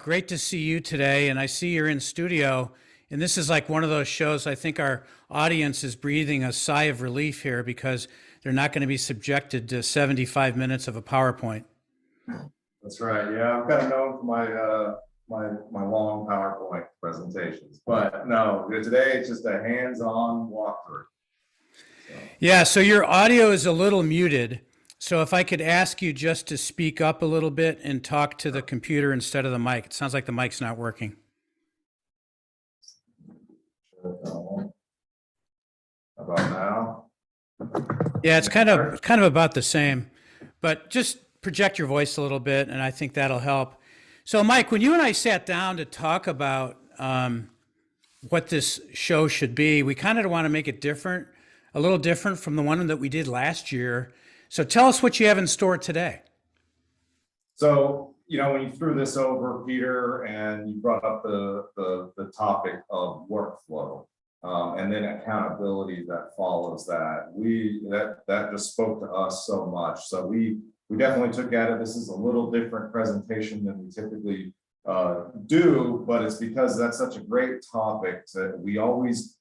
Great to see you today. And I see you're in studio. And this is like one of those shows. I think our audience is breathing a sigh of relief here because they're not going to be subjected to 75 minutes of a PowerPoint. That's right. Yeah, I'm kind of known for my long PowerPoint presentations, but no, today it's just a hands-on walkthrough. Yeah, so your audio is a little muted. So if I could ask you just to speak up a little bit and talk to the computer instead of the mic. It sounds like the mic's not working. About now? Yeah, it's kind of about the same, but just project your voice a little bit, and I think that'll help. So, Mike, when you and I sat down to talk about what this show should be, we kind of want to make it different, a little different from the one that we did last year. So tell us what you have in store today. So, when you threw this over, Peter, and you brought up the topic of workflow, and then accountability that follows that, that just spoke to us so much. So we definitely took at it. This is a little different presentation than we typically do, but it's because that's such a great topic that we always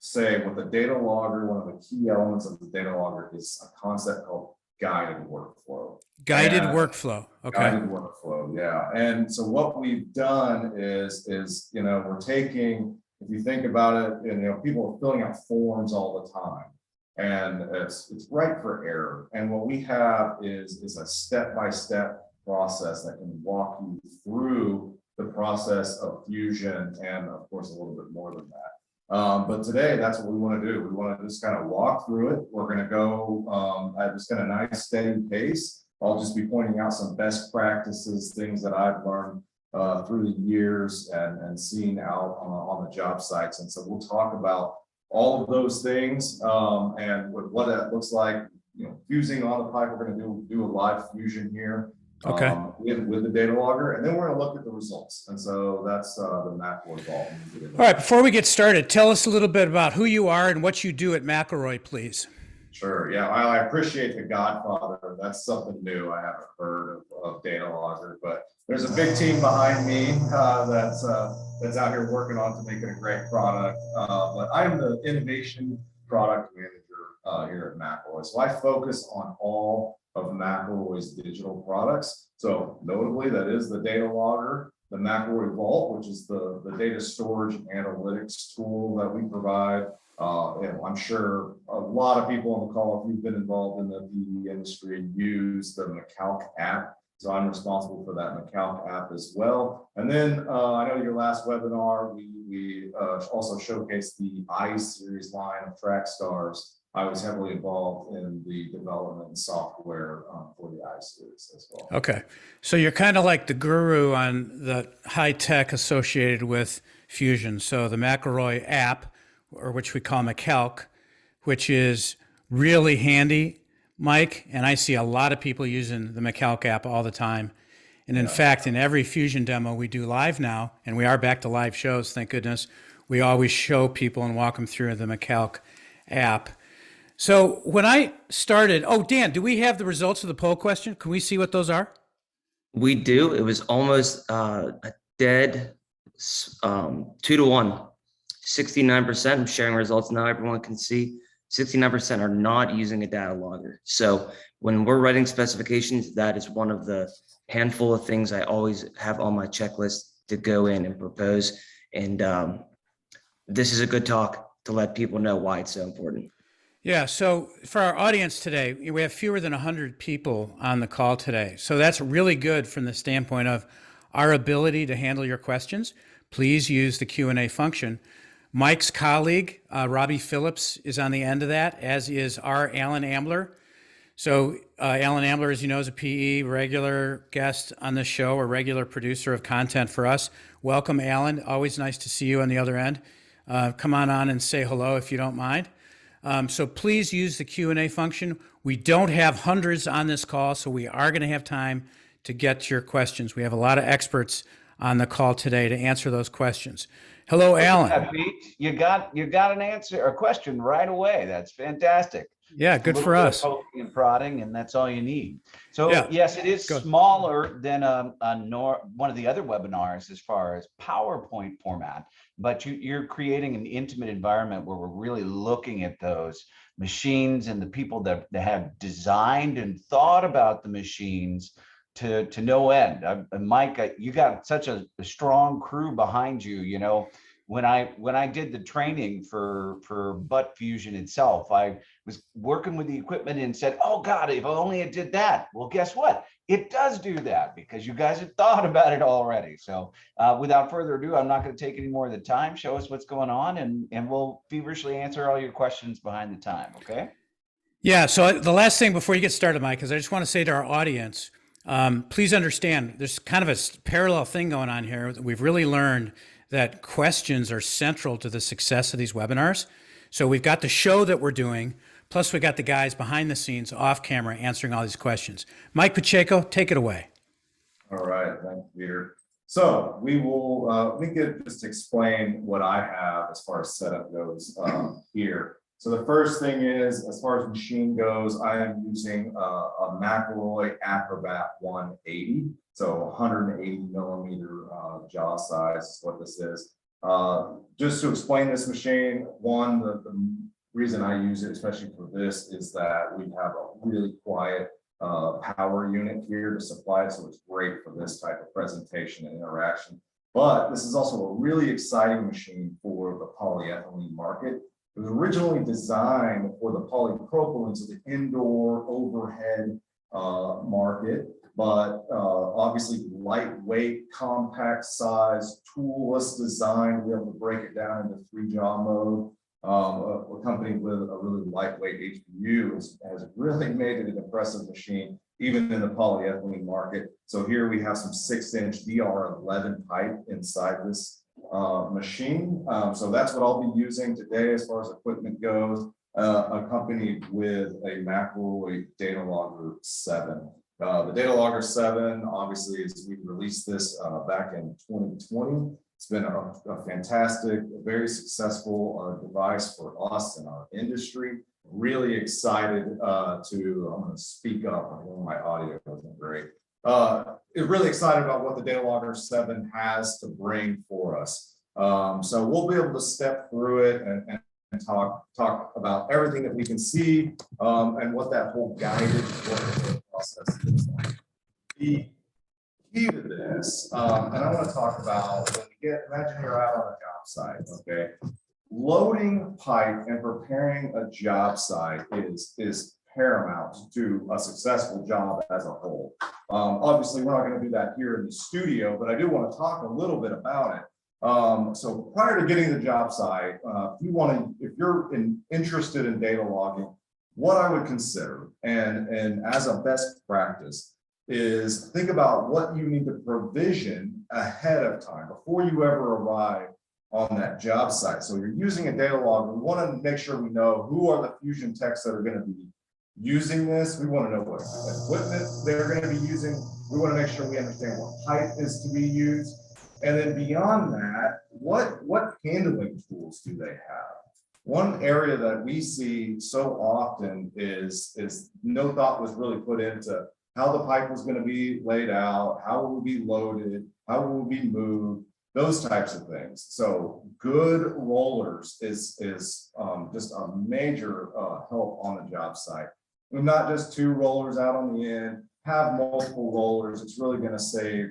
say with the data logger, one of the key elements of the data logger is a concept called guided workflow. Guided workflow. Okay. Guided workflow. Yeah. And so what we've done is, we're taking, if you think about it, and people are filling out forms all the time, and it's ripe for error. And what we have is a step-by-step process that can walk you through the process of Fusion, and of course a little bit more than that. But today, that's what we want to do. We want to just kind of walk through it. We're going to go at just kind of nice, steady pace. I'll just be pointing out some best practices, things that I've learned through the years and seen out on the job sites. And so we'll talk about all of those things and what that looks like. Fusing on the pipe. We're going to do a live fusion here. Okay. With the data logger, and then we're going to look at the results. And so that's the McElroy Vault. All right, before we get started, tell us a little bit about who you are and what you do at McElroy, please. Sure. Yeah, I appreciate the Godfather. That's something new. I haven't heard of data logger, but there's a big team behind me that's out here working on to make it a great product. But I'm the innovation product manager here at McElroy. So I focus on all of McElroy's digital products. So notably, that is the data logger, the McElroy Vault, which is the data storage and analytics tool that we provide. I'm sure a lot of people on the call, if you've been involved in the PD industry, use the McCalc app. So I'm responsible for that McCalc app as well. And then I know your last webinar, we also showcased the iSeries line of track stars. I was heavily involved in the development and software for the iSeries as well. Okay. So you're kind of like the guru on the high tech associated with Fusion. So the McElroy app, or which we call McCalc, which is really handy, Mike. And I see a lot of people using the McCalc app all the time. And in fact, in every Fusion demo we do live now, and we are back to live shows, thank goodness, we always show people and walk them through the McCalc app. So when I started, Dan, do we have the results of the poll question? Can we see what those are? We do. It was almost a dead 2-to-1. 69%. I'm sharing results now. Everyone can see 69% are not using a data logger. So when we're writing specifications, that is one of the handful of things I always have on my checklist to go in and propose. And this is a good talk to let people know why it's so important. Yeah, so for our audience today, we have fewer than 100 people on the call today. So that's really good from the standpoint of our ability to handle your questions. Please use the Q&A function. Mike's colleague, Robbie Phillips, is on the end of that, as is our Alan Ambler. So Alan Ambler, as you know, is a PE regular guest on the show, a regular producer of content for us. Welcome, Alan. Always nice to see you on the other end. Come on and say hello if you don't mind. So please use the Q&A function. We don't have hundreds on this call, so we are going to have time to get to your questions. We have a lot of experts on the call today to answer those questions. Hello, Alan. Yeah, Pete, you got an answer or question right away. That's fantastic. Yeah, A good little for bit of us. poking and prodding, and that's all you need. So Yeah, yes, it is good. smaller than one of the other webinars as far as PowerPoint format, but you're creating an intimate environment where we're really looking at those machines and the people that have designed and thought about the machines to no end. Mike, you got such a strong crew behind you. You know, when I did the training for butt fusion itself, I was working with the equipment and said, oh God, if only it did that. Well, guess what? It does do that because you guys have thought about it already. So without further ado, I'm not going to take any more of the time. Show us what's going on, and we'll feverishly answer all your questions behind the time. Okay. Yeah. So the last thing before you get started, Mike, is I just want to say to our audience, please understand there's kind of a parallel thing going on here. We've really learned that questions are central to the success of these webinars. So we've got the show that we're doing, plus we got the guys behind the scenes off camera answering all these questions. Mike Pacheco, take it away. All right, thanks, Peter. So we will, we could just explain what I have as far as setup goes here. So the first thing is, as far as machine goes, I am using a McElroy Acrobat 180. So 180 millimeter jaw size is what this is. Just to explain this machine, the reason I use it, especially for this, is that we have a really quiet power unit here to supply it. So it's great for this type of presentation and interaction. But this is also a really exciting machine for the polyethylene market. It was originally designed for the polypropylene, so the indoor overhead market, but obviously lightweight, compact size, toolless design, to be able to break it down into 3-jaw mode. A company with a really lightweight HPU has really made it an impressive machine, even in the polyethylene market. So here we have some 6-inch DR11 pipe inside this machine. So that's what I'll be using today as far as equipment goes, accompanied with a McElroy Data Logger 7. The Data Logger 7, obviously, is we released this back in 2020. It's been a fantastic, very successful device for us in our industry. Really excited I'm going to speak up. I know my audio wasn't great. Really excited about what the Data Logger 7 has to bring for us. So we'll be able to step through it and talk about everything that we can see and what that whole guided workflow process looks like. The key to this, and I want to talk about when you imagine you're out on a job site, okay? Loading pipe and preparing a job site is paramount to a successful job as a whole. Obviously, we're not going to do that here in the studio, but I do want to talk a little bit about it. So prior to getting the job site, if you're interested in data logging, what I would consider, and as a best practice, is think about what you need to provision ahead of time before you ever arrive on that job site. So you're using a data logger. We want to make sure we know who are the fusion techs that are going to be using this. We want to know what equipment they're going to be using. We want to make sure we understand what pipe is to be used. And then beyond that, what handling tools do they have? One area that we see so often is no thought was really put into how the pipe was going to be laid out, how it will be loaded, how it will be moved, those types of things. So good rollers is just a major help on the job site. And not just 2 rollers out on the end, have multiple rollers. It's really going to save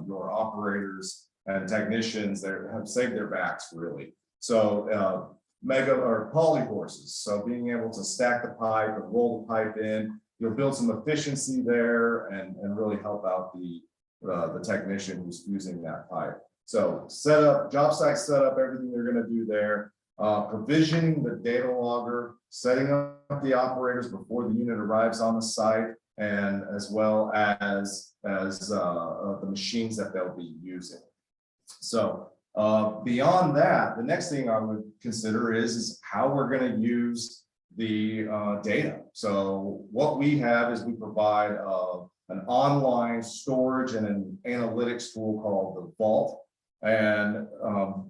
your operators and technicians that have saved their backs, really. So mega or poly horses. So being able to stack the pipe and roll the pipe in, you'll build some efficiency there and really help out the technician who's using that pipe. So setup, job site setup, everything they're going to do there. Provisioning the data logger, setting up the operators before the unit arrives on the site, and as well as the machines that they'll be using. So beyond that, the next thing I would consider is how we're going to use the data. So what we have is we provide an online storage and an analytics tool called the Vault. And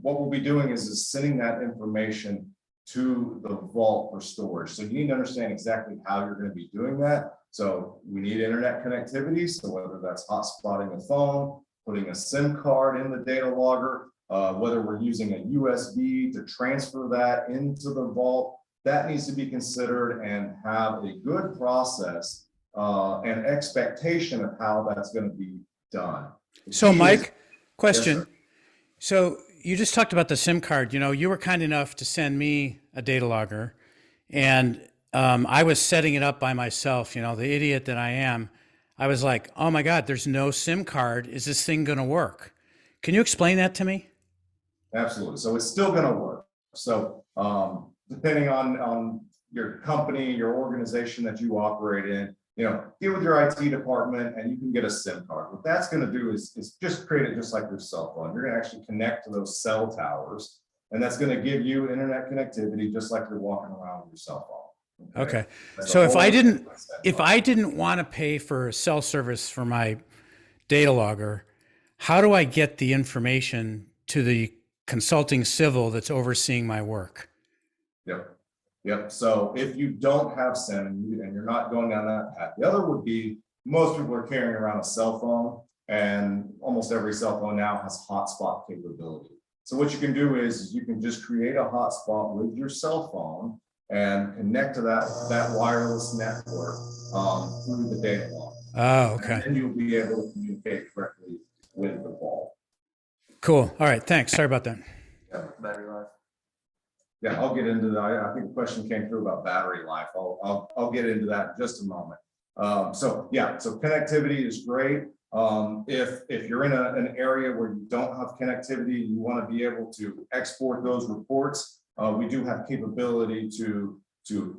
what we'll be doing is sending that information to the vault for storage. So you need to understand exactly how you're going to be doing that. So we need internet connectivity. So whether that's hotspotting a phone, putting a SIM card in the data logger, whether we're using a USB to transfer that into the vault, that needs to be considered and have a good process and expectation of how that's going to be done. So, Mike, question. Yes, sir. So you just talked about the SIM card. You know, you were kind enough to send me a data logger, and I was setting it up by myself. You know, the idiot that I am. I was like, oh my God, there's no SIM card. Is this thing going to work? Can you explain that to me? Absolutely. So it's still going to work. So depending on your company, your organization that you operate in, get with your IT department and you can get a SIM card. What that's going to do is just create it just like your cell phone. You're going to actually connect to those cell towers, and that's going to give you internet connectivity just like you're walking around with your cell phone. Okay. That's So a if whole I different didn't, set if up. I didn't want to pay for cell service for my data logger, how do I get the information to the consulting civil that's overseeing my work? Yep. Yep. So if you don't have SIM and you're not going down that path, the other would be most people are carrying around a cell phone, and almost every cell phone now has hotspot capability. So what you can do is you can just create a hotspot with your cell phone and connect to that wireless network through the data log. Oh, And okay. then you'll be able to communicate directly with the vault. Cool. All right. Thanks. Sorry about that. Yeah, battery life. Yeah, I'll get into that. I think the question came through about battery life. I'll get into that in just a moment. So connectivity is great. If you're in an area where you don't have connectivity, you want to be able to export those reports. We do have capability to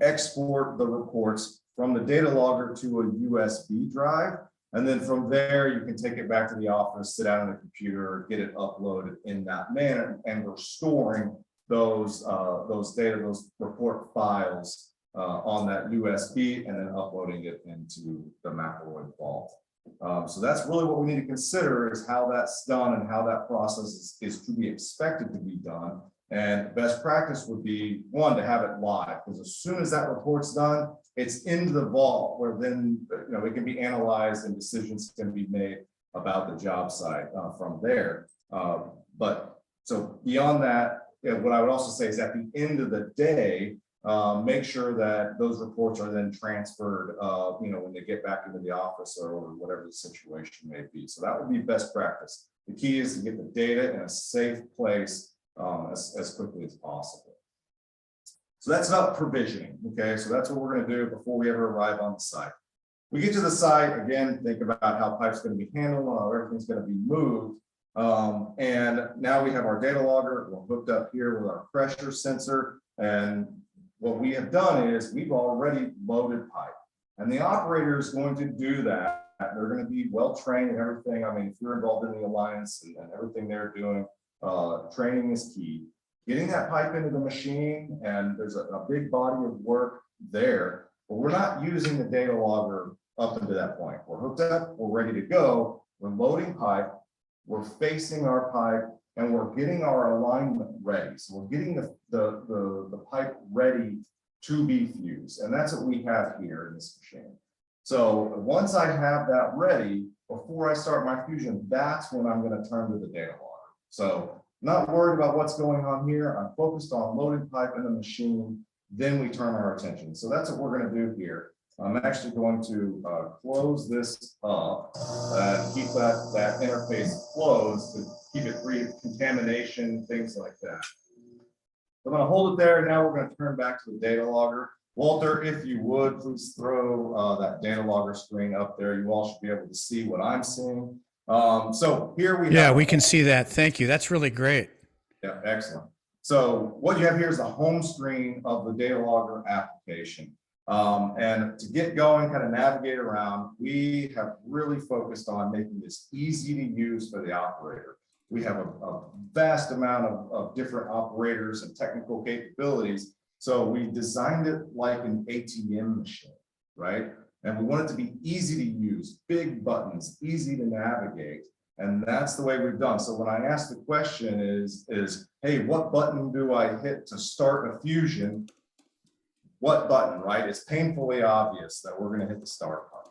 export the reports from the data logger to a USB drive. And then from there, you can take it back to the office, sit down on the computer, get it uploaded in that manner. And we're storing those report files on that USB and then uploading it into the McElroy vault. So that's really what we need to consider is how that's done and how that process is to be expected to be done. And best practice would be one, to have it live, because as soon as that report's done, it's into the vault where then it can be analyzed and decisions can be made about the job site from there. But so beyond that, what I would also say is at the end of the day, make sure that those reports are then transferred, when they get back into the office or whatever the situation may be. So that would be best practice. The key is to get the data in a safe place as quickly as possible. So that's about provisioning. Okay, so that's what we're going to do before we ever arrive on the site. We get to the site, again, think about how pipe's going to be handled, how everything's going to be moved. And now we have our data logger. We're hooked up here with our pressure sensor. And what we have done is we've already loaded pipe. And the operator is going to do that. They're going to be well trained and everything. I mean, if you're involved in the alliance and everything they're doing, training is key. Getting that pipe into the machine, and there's a big body of work there, but we're not using the data logger up until that point. We're hooked up, we're ready to go, we're loading pipe, we're facing our pipe, and we're getting our alignment ready. So we're getting the pipe ready to be fused, and that's what we have here in this machine. So once I have that ready, before I start my fusion, that's when I'm going to turn to the data logger. So not worried about what's going on here. I'm focused on loading pipe in the machine. Then we turn our attention. So that's what we're going to do here. I'm actually going to close this up and keep that interface closed to keep it free of contamination, things like that. I'm going to hold it there. Now we're going to turn back to the data logger. Walter, if you would, please throw that data logger screen up there. You all should be able to see what I'm seeing. So here we Yeah, have, we can see that. Thank you. That's really great. yeah, excellent. So what you have here is the home screen of the data logger application. And to get going, kind of navigate around, we have really focused on making this easy to use for the operator. We have a vast amount of different operators and technical capabilities. So we designed it like an ATM machine, right? And we want it to be easy to use, big buttons, easy to navigate. And that's the way we've done. So when I ask the question is, hey, what button do I hit to start a fusion? What button, right? It's painfully obvious that we're going to hit the start button.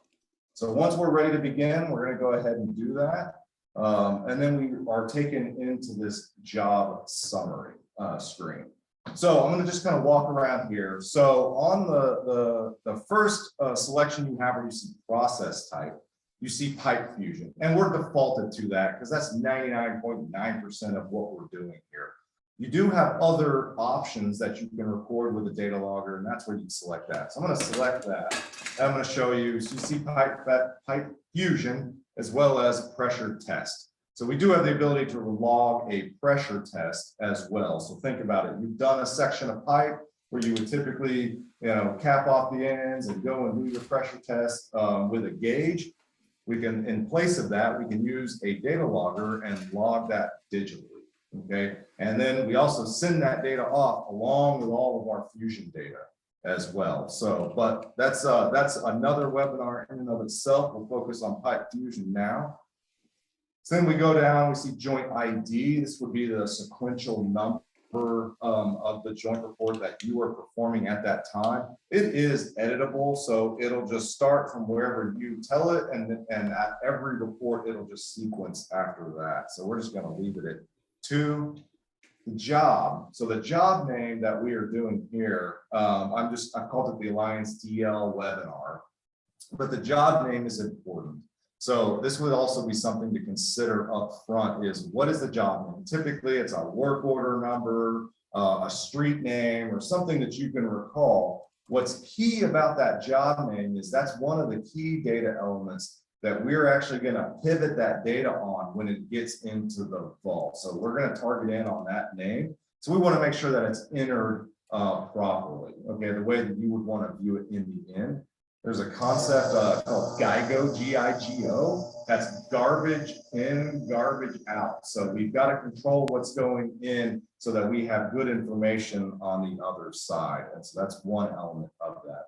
So once we're ready to begin, we're going to go ahead and do that. And then we are taken into this job summary screen. So I'm going to just kind of walk around here. So on the first selection you have where you see process type, you see pipe fusion, and we're defaulted to that because that's 99.9% of what we're doing here. You do have other options that you can record with a data logger, and that's where you can select that. So I'm going to select that. And I'm going to show you, so you see pipe fusion as well as pressure test. So we do have the ability to log a pressure test as well. So think about it. You've done a section of pipe where you would typically, cap off the ends and go and do your pressure test with a gauge. We can, in place of that, we can use a data logger and log that digitally. Okay, and then we also send that data off along with all of our fusion data as well. So, but that's another webinar in and of itself. We'll focus on pipe fusion now. So then we go down, we see joint ID. This would be the sequential number of the joint report that you are performing at that time. It is editable, so it'll just start from wherever you tell it, and at every report, it'll just sequence after that. So we're just going to leave it at 2. The job. So the job name that we are doing here, I called it the Alliance DL webinar, but the job name is important. So this would also be something to consider up front is what is the job name? Typically it's a work order number, a street name, or something that you can recall. What's key about that job name is that's one of the key data elements that we're actually going to pivot that data on when it gets into the vault. So we're going to target in on that name. So we want to make sure that it's entered properly, okay, the way that you would want to view it in the end. There's a concept called GIGO, G-I-G-O. That's garbage in, garbage out. So we've got to control what's going in so that we have good information on the other side. And so that's one element of that.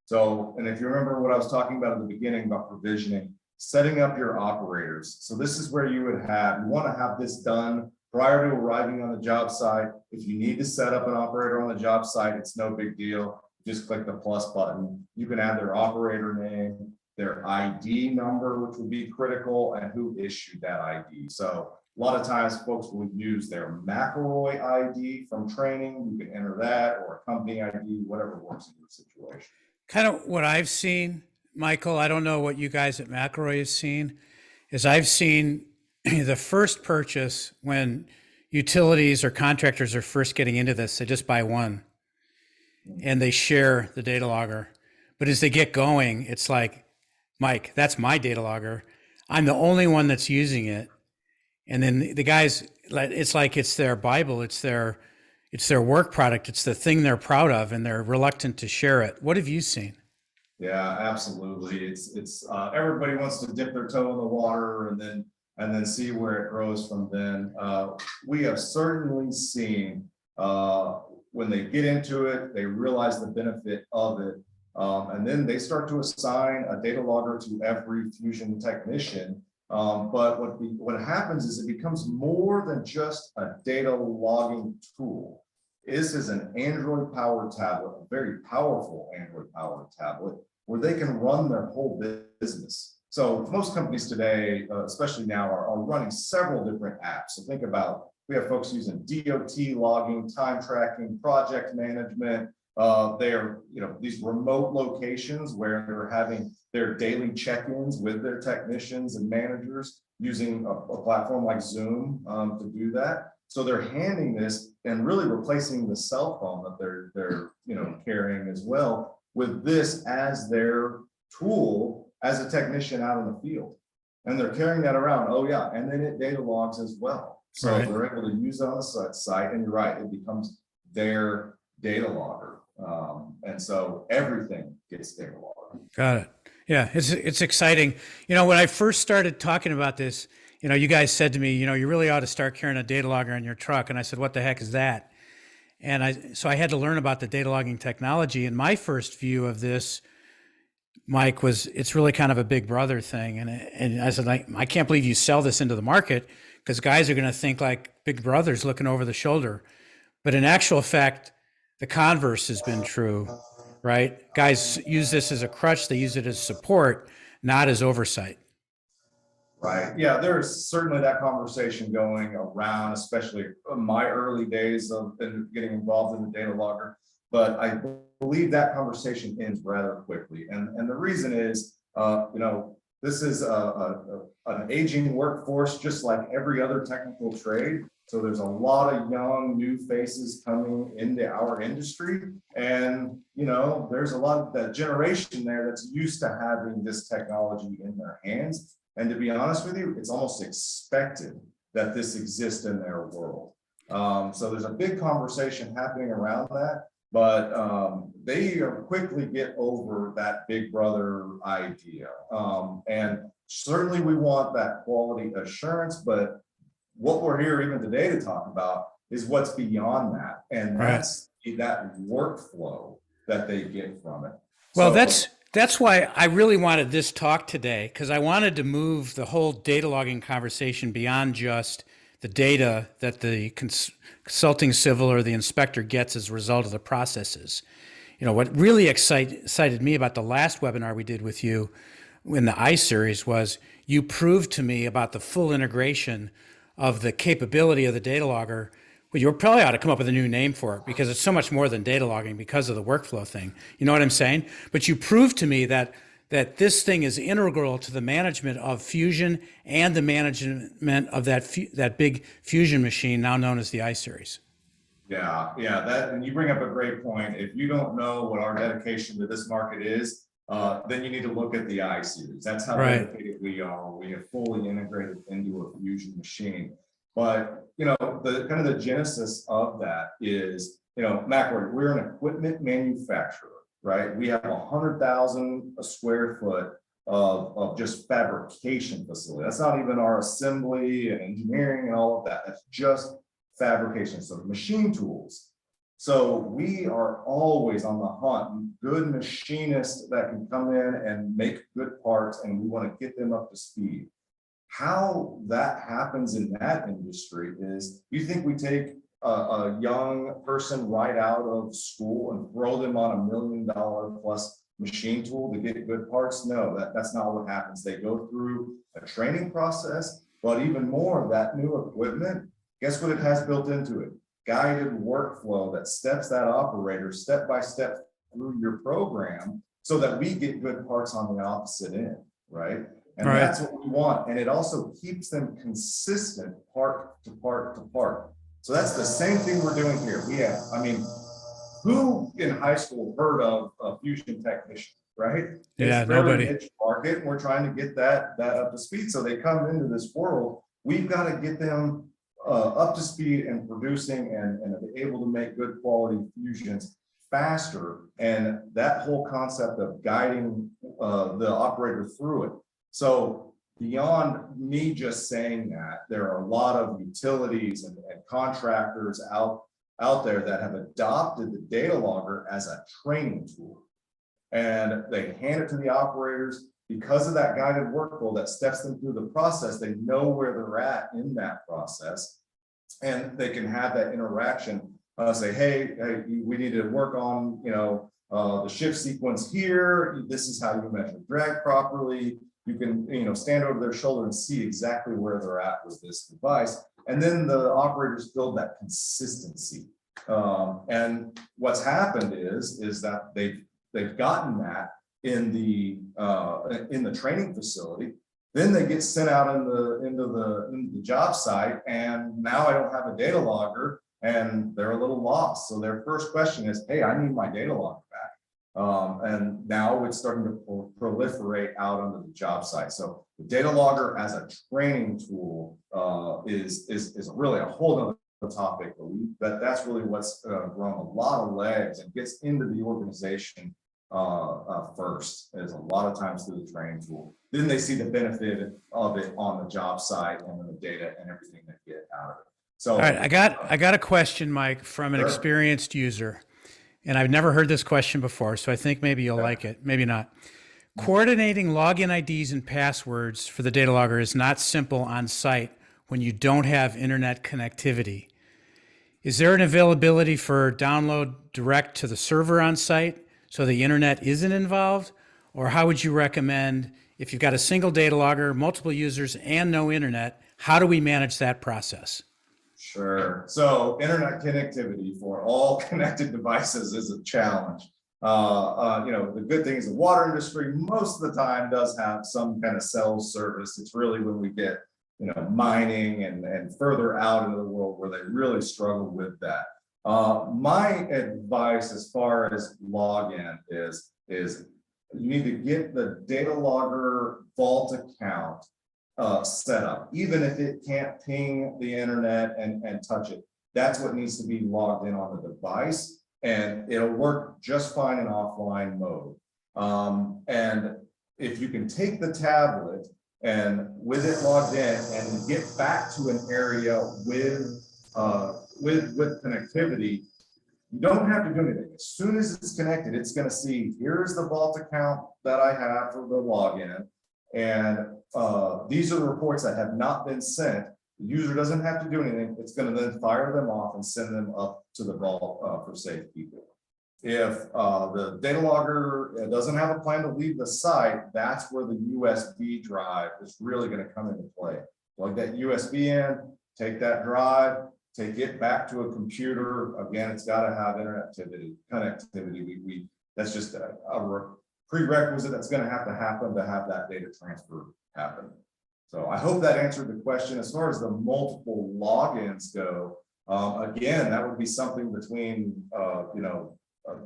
So, and if you remember what I was talking about at the beginning about provisioning, setting up your operators. So this is where you want to have this done prior to arriving on the job site. If you need to set up an operator on the job site, it's no big deal. Just click the plus button. You can add their operator name, their ID number, which would be critical, and who issued that ID. So a lot of times folks will use their McElroy ID from training. You can enter that, or a company ID, whatever works in your situation. Kind of what I've seen, Michael, I don't know what you guys at McElroy have seen, is I've seen the first purchase when utilities or contractors are first getting into this, they just buy one and they share the data logger. But as they get going, it's like, Mike, that's my data logger. I'm the only one that's using it. And then the guys, it's like it's their Bible, it's their work product, it's the thing they're proud of, and they're reluctant to share it. What have you seen? Yeah, absolutely. It's everybody wants to dip their toe in the water and then see where it grows from then. We have certainly seen when they get into it, they realize the benefit of it. And then they start to assign a data logger to every fusion technician. But what happens is it becomes more than just a data logging tool. This is an Android powered tablet, a very powerful Android powered tablet, where they can run their whole business. So most companies today, especially now, are running several different apps. So think about, we have folks using DOT logging, time tracking, project management. They're, these remote locations where they're having their daily check-ins with their technicians and managers using a platform like Zoom to do that. So they're handing this and really replacing the cell phone that they're carrying as well with this as their tool as a technician out in the field. And they're carrying that around. Oh yeah, and then it data logs as well. So Right. They're able to use it on the site, and you're right, it becomes their data logger. And so everything gets data logger. Got it. Yeah, it's exciting. When I first started talking about this, you guys said to me, you really ought to start carrying a data logger in your truck. And I said, what the heck is that? And so I had to learn about the data logging technology. And my first view of this Mike, was it's really kind of a big brother thing. And I said, I can't believe you sell this into the market because guys are going to think like big brother's looking over the shoulder. But in actual fact, the converse has been true, right? Guys use this as a crutch. They use it as support, not as oversight. Right. Yeah, there's certainly that conversation going around, especially in my early days of getting involved in the data logger. But I believe that conversation ends rather quickly. And the reason is, this is an aging workforce, just like every other technical trade. So there's a lot of young new faces coming into our industry. And, there's a lot of that generation there that's used to having this technology in their hands. And to be honest with you, it's almost expected that this exists in their world. So there's a big conversation happening around that, but they quickly get over that big brother idea. And certainly we want that quality assurance, but what we're here even today to talk about is what's beyond that. And that's that workflow that they get from it. Well, that's why I really wanted this talk today, because I wanted to move the whole data logging conversation beyond just the data that the consulting civil or the inspector gets as a result of the processes. What really excited me about the last webinar we did with you in the iSeries was you proved to me about the full integration of the capability of the data logger. Well, you probably ought to come up with a new name for it because it's so much more than data logging because of the workflow thing. You know what I'm saying? But you proved to me that this thing is integral to the management of Fusion and the management of that big Fusion machine now known as the iSeries. Yeah, and you bring up a great point. If you don't know what our dedication to this market is, then you need to look at the iSeries. That's how dedicated we are. We have fully integrated into a Fusion machine. But the kind of the genesis of that is, Macquarie, we're an equipment manufacturer, right? We have 100,000 square foot of just fabrication facility. That's not even our assembly and engineering and all of that. That's just fabrication. So machine tools. So we are always on the hunt, good machinists that can come in and make good parts, and we want to get them up to speed. How that happens in that industry is, you think we take a young person right out of school and throw them on $1 million plus machine tool to get good parts? No, that's not what happens. They go through a training process, but even more of that new equipment, guess what it has built into it? Guided workflow that steps that operator step by step through your program so that we get good parts on the opposite end, right? And that's what we want. And it also keeps them consistent part to part to part. So that's the same thing we're doing here. We have, who in high school heard of a Fusion technician, right? Yeah, nobody. Niche market, and we're trying to get that up to speed. So they come into this world, we've got to get them up to speed and producing and able to make good quality fusions faster. And that whole concept of guiding the operator through it. So beyond me just saying that, there are a lot of utilities and contractors out there that have adopted the data logger as a training tool. And they hand it to the operators because of that guided workflow that steps them through the process. They know where they're at in that process, and they can have that interaction. Say, hey, we need to work on, the shift sequence here. This is how you measure drag properly. You can, stand over their shoulder and see exactly where they're at with this device. And then the operators build that consistency. And what's happened is that they've gotten that in the training facility. Then they get sent out into the job site, and now I don't have a data logger, and they're a little lost. So their first question is, hey, I need my data logger back. And now it's starting to proliferate out onto the job site. So the data logger as a training tool is really a whole other topic, but that's really what's grown a lot of legs and gets into the organization first, is a lot of times through the training tool. Then they see the benefit of it on the job site and the data and everything they get out of it. So, all right, I got a question, Mike, from an experienced user, and I've never heard this question before, so I think maybe you'll like it, maybe not. Coordinating login IDs and passwords for the data logger is not simple on site when you don't have internet connectivity. Is there an availability for download direct to the server on site so the internet isn't involved? Or how would you recommend, if you've got a single data logger, multiple users, and no internet, how do we manage that process? Sure. So internet connectivity for all connected devices is a challenge. The good thing is the water industry most of the time does have some kind of cell service. It's really when we get, mining and further out into the world where they really struggle with that. My advice as far as login is you need to get the data logger vault account set up, even if it can't ping the internet and touch it. That's what needs to be logged in on the device, and it'll work just fine in offline mode. And if you can take the tablet and with it logged in and get back to an area with connectivity, you don't have to do anything. As soon as it's connected, it's going to see, here's the vault account that I have for the login. And these are the reports that have not been sent. The user doesn't have to do anything. It's going to then fire them off and send them up to the vault for safekeeping. If the data logger doesn't have a plan to leave the site, that's where the USB drive is really going to come into play. Plug that USB in, take that drive, take it back to a computer. Again, it's got to have internet connectivity. That's just a prerequisite that's going to happen to have that data transfer happen. So I hope that answered the question. As far as the multiple logins go, again, that would be something between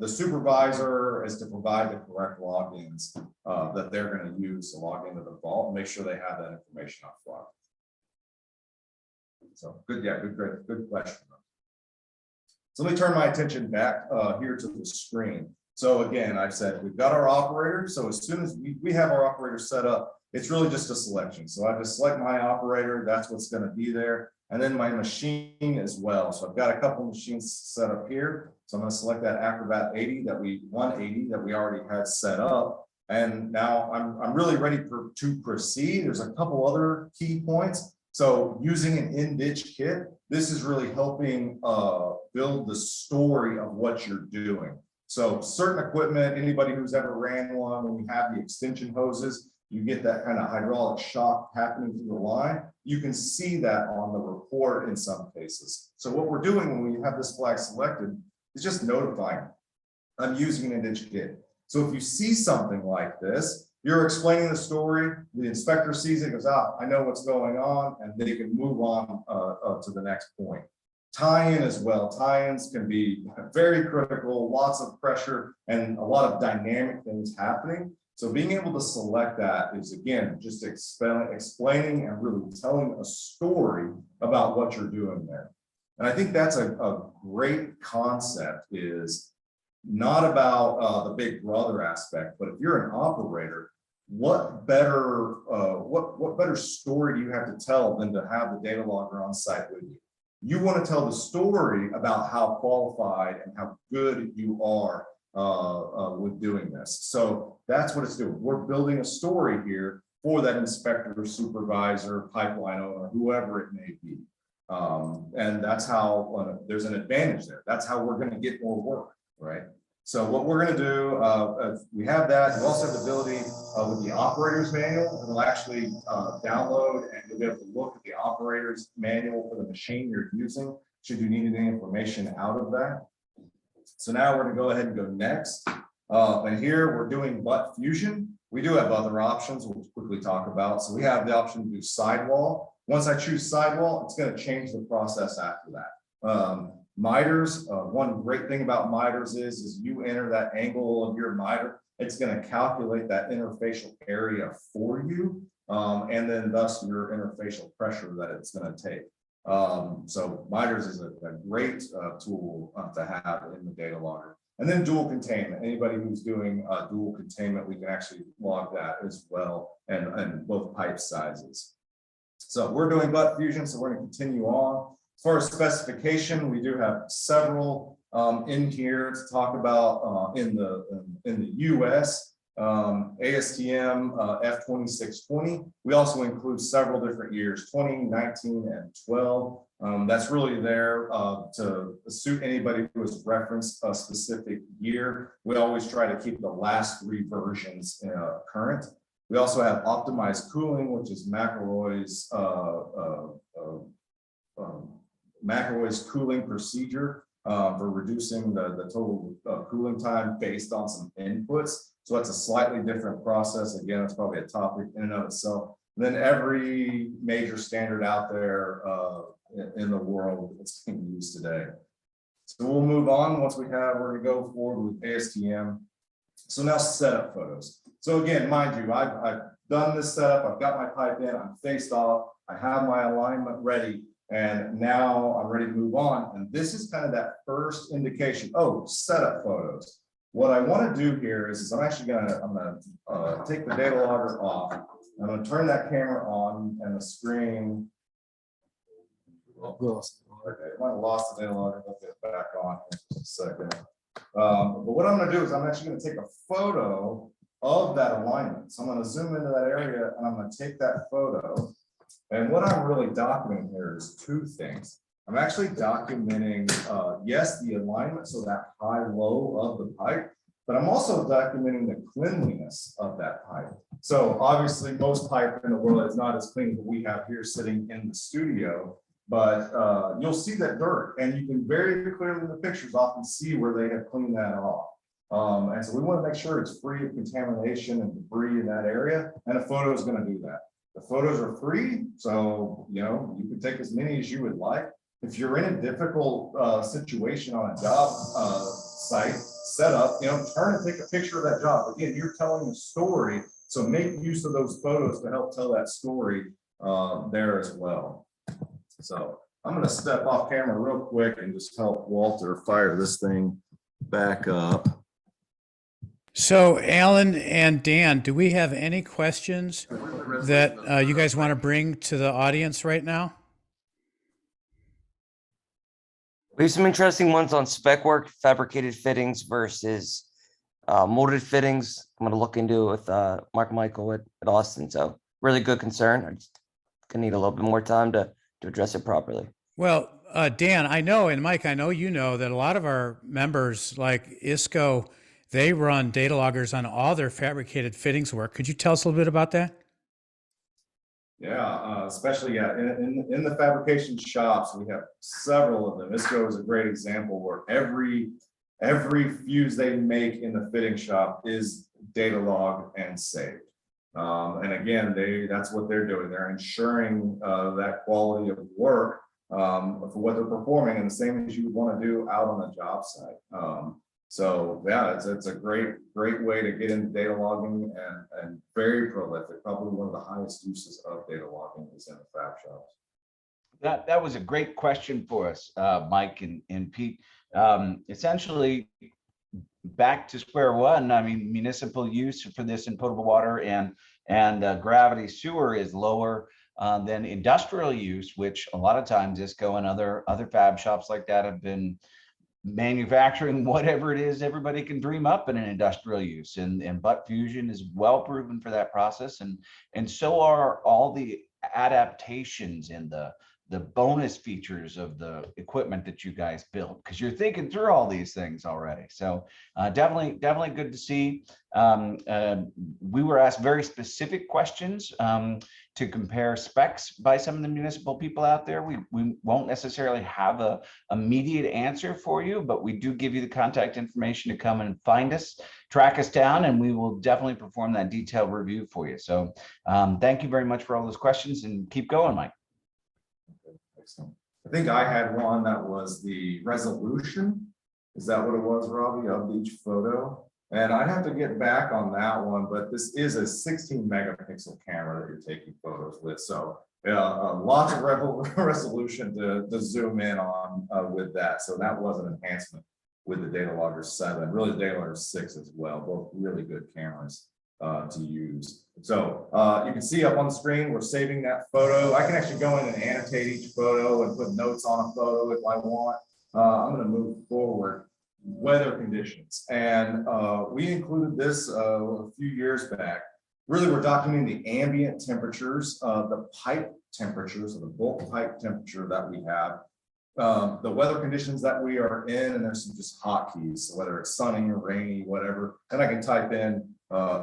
the supervisor is to provide the correct logins that they're going to use to log into the vault and make sure they have that information up front. So good question. So let me turn my attention back here to the screen. So again, I've said we've got our operator. So as soon as we have our operator set up, it's really just a selection. So I just select my operator, that's what's going to be there. And then my machine as well. So I've got a couple machines set up here. So I'm going to select that Acrobat 180 that we already had set up. And now I'm really ready to proceed. There's a couple other key points. So using an in-ditch kit, this is really helping build the story of what you're doing. So certain equipment, anybody who's ever ran one, when we have the extension hoses, you get that kind of hydraulic shock happening through the line. You can see that on the report in some cases. So what we're doing when we have this flag selected is just notifying, I'm using an in-ditch kit. So if you see something like this, you're explaining the story, the inspector sees it, goes, I know what's going on, and they can move on to the next point. Tie-in as well. Tie-ins can be very critical, lots of pressure and a lot of dynamic things happening. So being able to select that is, again, just explaining and really telling a story about what you're doing there. And I think that's a great concept, is not about the big brother aspect, but if you're an operator, what better story do you have to tell than to have the data logger on site with you? You want to tell the story about how qualified and how good you are with doing this. So that's what it's doing. We're building a story here for that inspector, supervisor, pipeline owner, whoever it may be. And that's how there's an advantage there. That's how we're going to get more work, right? So what we're going to do, we have that. We also have the ability with the operator's manual, and we'll actually download and you'll be able to look at the operator's manual for the machine you're using, should you need any information out of that. So now we're going to go ahead and go next. And here we're doing butt fusion. We do have other options we'll quickly talk about. So we have the option to do sidewall. Once I choose sidewall, it's going to change the process after that. Miters, one great thing about miters is you enter that angle of your miter, it's going to calculate that interfacial area for you, and then thus your interfacial pressure that it's going to take. So miters is a great tool to have in the data logger. And then dual containment. Anybody who's doing dual containment, we can actually log that as well, and both pipe sizes. So we're doing butt fusion, so we're going to continue on. As far as specification, we do have several in here to talk about in the US. ASTM F2620. We also include several different years, 20, 19, and 12. That's really there to suit anybody who has referenced a specific year. We always try to keep the last 3 versions current. We also have optimized cooling, which is McElroy's cooling procedure for reducing the total cooling time based on some inputs. So that's a slightly different process. Again, it's probably a topic in and of itself. And then every major standard out there in the world that's being used today. So we'll move on. Once we're gonna go forward with ASTM. So now setup photos. So again, mind you, I've done this setup. I've got my pipe in, I'm faced off, I have my alignment ready, and now I'm ready to move on. And this is kind of that first indication. Oh, setup photos. What I want to do here is I'm gonna take the data logger off. I'm gonna turn that camera on and the screen. Okay, I might have lost the data logger. Let's get it back on here in just a second. But what I'm gonna do is I'm actually gonna take a photo of that alignment. So I'm gonna zoom into that area and I'm gonna take that photo. And what I'm really documenting here is 2 things. I'm actually documenting, yes, the alignment, so that high-low of the pipe, but I'm also documenting the cleanliness of that pipe. So obviously, most pipe in the world is not as clean as we have here sitting in the studio, but you'll see that dirt, and you can very clearly in the pictures often see where they have cleaned that off. And so we want to make sure it's free of contamination and debris in that area, and a photo is going to do that. The photos are free, so you can take as many as you would like. If you're in a difficult situation on a job site setup, turn and take a picture of that job. Again, you're telling a story, so make use of those photos to help tell that story there as well. So I'm going to step off camera real quick and just help Walter fire this thing back up. So Alan and Dan, do we have any questions that you guys want to bring to the audience right now? We have some interesting ones on spec work, fabricated fittings versus molded fittings. I'm going to look into it with Mark Michael at Austin. So really good concern. I just gonna need a little bit more time to address it properly. Well, Dan, I know, and Mike, I know you know that a lot of our members like ISCO, they run data loggers on all their fabricated fittings work. Could you tell us a little bit about that? Yeah, especially in the fabrication shops, we have several of them. ISCO is a great example where every fuse they make in the fitting shop is data logged and saved. And again, that's what they're doing. They're ensuring that quality of work for what they're performing, and the same as you would want to do out on the job site. So yeah, it's a great way to get into data logging and very prolific. Probably one of the highest uses of data logging is in the fab shops. That was a great question for us, Mike and Pete. Essentially, back to square one. I mean, municipal use for this in potable water and gravity sewer is lower than industrial use, which a lot of times ISCO and other fab shops like that have been manufacturing whatever it is everybody can dream up in an industrial use, and butt fusion is well proven for that process, and so are all the adaptations and the bonus features of the equipment that you guys built, because you're thinking through all these things already. So definitely good to see. We were asked very specific questions to compare specs by some of the municipal people out there. We won't necessarily have a immediate answer for you, but we do give you the contact information to come and find us, track us down, and we will definitely perform that detailed review for you. So thank you very much for all those questions, and keep going, Mike. I think I had one that was the resolution. Is that what it was, Robbie, of each photo? And I'd have to get back on that one, but this is a 16 megapixel camera that you're taking photos with. So lots of resolution to zoom in on with that. So that was an enhancement with the Data Logger 7, really the Data Logger 6 as well, both really good cameras to use. So you can see up on the screen, we're saving that photo. I can actually go in and annotate each photo and put notes on a photo if I want. I'm going to move forward weather conditions. And we included this a few years back. Really, we're documenting the ambient temperatures, the pipe temperatures, or the bulk pipe temperature that we have, the weather conditions that we are in, and there's some just hotkeys, so whether it's sunny or rainy, whatever. And I can type in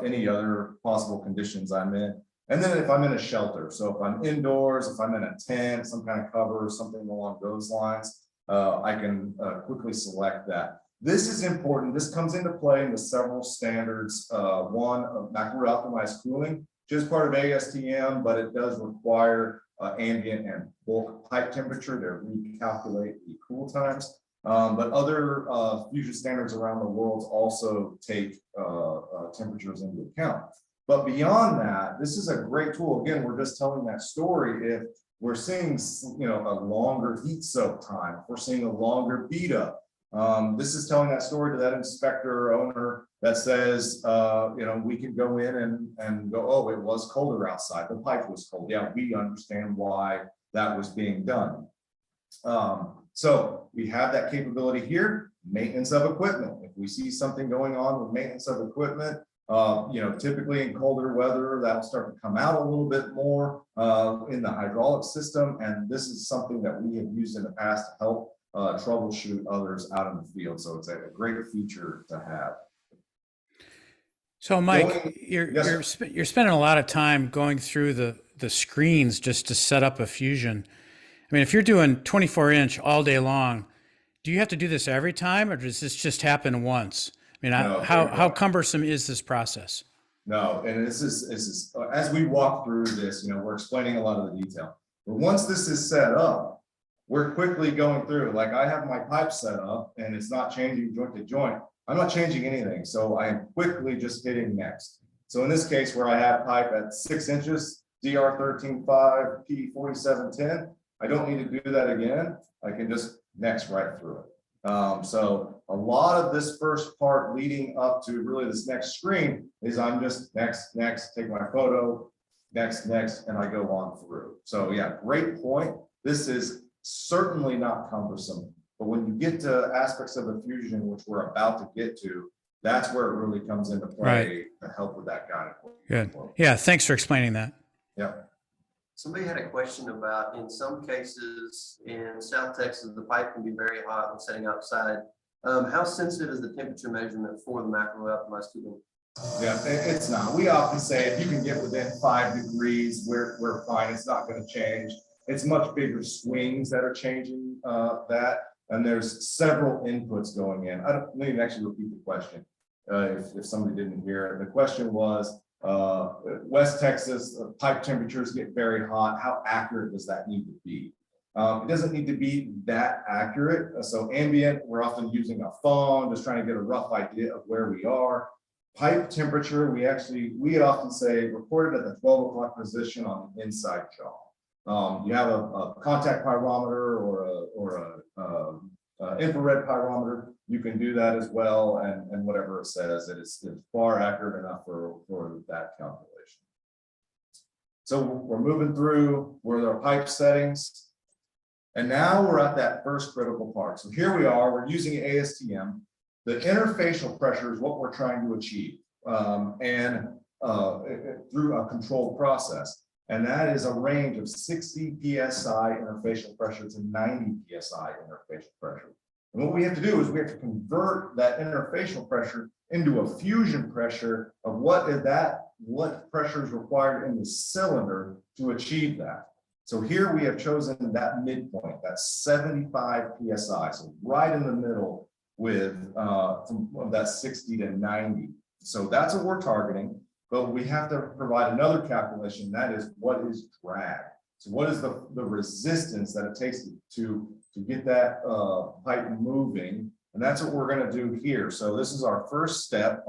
any other possible conditions I'm in. And then if I'm in a shelter, so if I'm indoors, if I'm in a tent, some kind of cover, something along those lines, I can quickly select that. This is important. This comes into play in the several standards. One, macro optimized cooling, which is part of ASTM, but it does require ambient and bulk pipe temperature to recalculate the cool times. But other fusion standards around the world also take temperatures into account. But beyond that, this is a great tool. Again, we're just telling that story. If we're seeing, a longer heat soak time, if we're seeing a longer beat up, this is telling that story to that inspector or owner that says, we can go in and go, oh, it was colder outside. The pipe was cold. Yeah, we understand why that was being done. So we have that capability here. Maintenance of equipment. If we see something going on with maintenance of equipment, typically in colder weather, that'll start to come out a little bit more in the hydraulic system. And this is something that we have used in the past to help troubleshoot others out in the field. So it's a great feature to have. So Mike, you're spending a lot of time going through the screens just to set up a fusion. I mean, if you're doing 24-inch all day long, do you have to do this every time, or does this just happen once? I mean, No, how cumbersome is this process? No, and this is as we walk through this, we're explaining a lot of the detail. But once this is set up, we're quickly going through. Like I have my pipe set up, and it's not changing joint to joint. I'm not changing anything, so I am quickly just hitting next. So in this case, where I have pipe at 6 inches, DR13.5, P4710, I don't need to do that again. I can just next right through it. So a lot of this first part leading up to really this next screen is I'm just next, take my photo, next, and I go on through. So yeah, great point. This is certainly not cumbersome, but when you get to aspects of the fusion, which we're about to get to, that's where it really comes into play to help with that guidance. Good. Yeah, thanks for explaining that. Yeah. Somebody had a question about, in some cases in South Texas, the pipe can be very hot when setting outside. How sensitive is the temperature measurement for the macro optimized cooling? Yeah, it's not. We often say if you can get within 5 degrees, we're fine. It's not going to change. It's much bigger swings that are changing that. And there's several inputs going in. Let me actually repeat the question if somebody didn't hear it. The question was, West Texas, pipe temperatures get very hot. How accurate does that need to be? It doesn't need to be that accurate. So ambient, we're often using a phone, just trying to get a rough idea of where we are. Pipe temperature, we often say recorded at the 12 o'clock position on the inside jaw. You have a contact pyrometer or a infrared pyrometer, you can do that as well, and whatever it says, it's far accurate enough for that calculation. So we're moving through with our pipe settings, and now we're at that first critical part. So here we are, we're using ASTM. The interfacial pressure is what we're trying to achieve, through a controlled process. And that is a range of 60 PSI interfacial pressure to 90 PSI interfacial pressure. And what we have to do is we have to convert that interfacial pressure into a fusion pressure of what pressure is required in the cylinder to achieve that. So here we have chosen that midpoint, that's 75 PSI, so right in the middle with from that 60 to 90. So that's what we're targeting. But we have to provide another calculation, that is what is drag. So what is the resistance that it takes to get that pipe moving? And that's what we're going to do here. So this is our first step.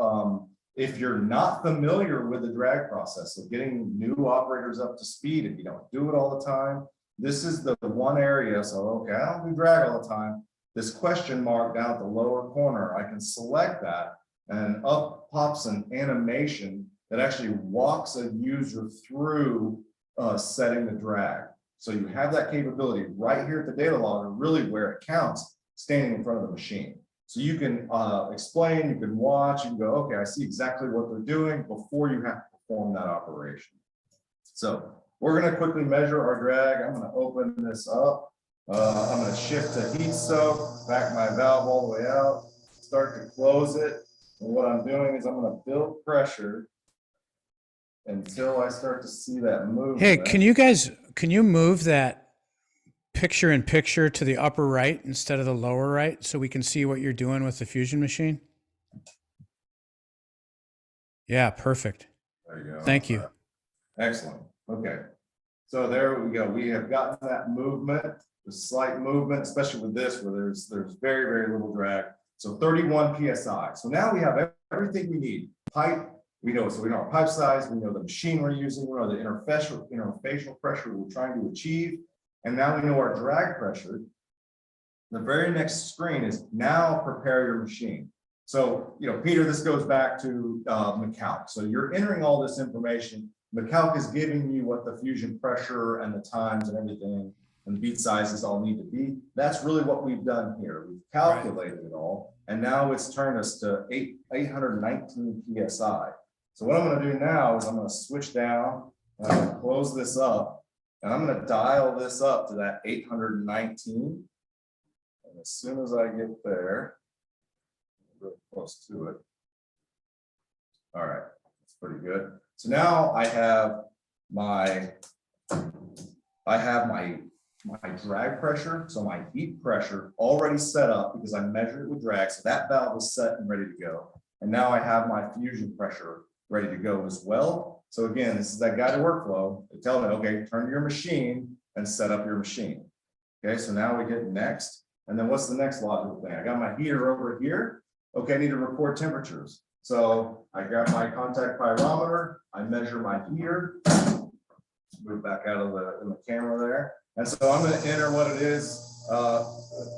If you're not familiar with the drag process, so getting new operators up to speed, if you don't do it all the time, this is the one area. So, okay, I don't do drag all the time. This question mark down at the lower corner, I can select that, and up pops an animation that actually walks a user through setting the drag. So you have that capability right here at the data logger, really where it counts, standing in front of the machine. So you can explain, you can watch, you can go, okay, I see exactly what they're doing before you have to perform that operation. So we're gonna quickly measure our drag. I'm gonna open this up. I'm gonna shift to heat soak, back my valve all the way out, start to close it. And what I'm doing is I'm gonna build pressure until I start to see that movement. Hey, can you move that picture in picture to the upper right instead of the lower right so we can see what you're doing with the fusion machine? Yeah, perfect. There you go. Thank you. Excellent. Okay. So there we go. We have gotten that movement, the slight movement, especially with this where there's very, very little drag. So 31 PSI. So now we have everything we need. Pipe, we know our pipe size, we know the machine we're using, we know the interfacial pressure we're trying to achieve. And now we know our drag pressure. The very next screen is now prepare your machine. So, Peter, this goes back to McCalc. So you're entering all this information. McCalc is giving you what the fusion pressure and the times and everything and the bead sizes all need to be. That's really what we've done here. We've calculated it all. And now it's turned us to 819 PSI. So what I'm going to do now is I'm going to switch down and I'm going to close this up. And I'm going to dial this up to that 819. And as soon as I get there, really close to it. All right, that's pretty good. So now I have my drag pressure, so my heat pressure already set up because I measured it with drag. So that valve is set and ready to go. And now I have my fusion pressure ready to go as well. So again, this is that guided workflow. They tell me, okay, turn your machine and set up your machine. Okay, so now we hit next. And then what's the next logical thing? I got my heater over here. Okay, I need to record temperatures. So I grab my contact pyrometer, I measure my heater, move back out of the camera there. And so I'm going to enter what it is.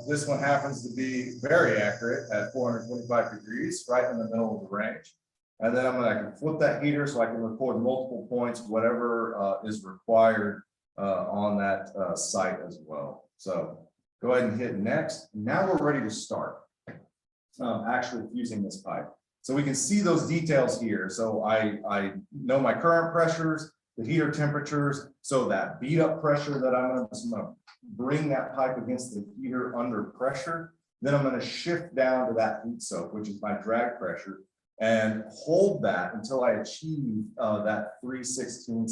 This one happens to be very accurate at 425 degrees, right in the middle of the range. And then I can flip that heater so I can record multiple points, whatever is required on that site as well. So go ahead and hit next. Now we're ready to start actually fusing this pipe. So we can see those details here. So I know my current pressures, the heater temperatures. So that beat up pressure that I'm going to bring that pipe against the heater under pressure. Then I'm going to shift down to that heat soak, which is my drag pressure, and hold that until I achieve that 3/16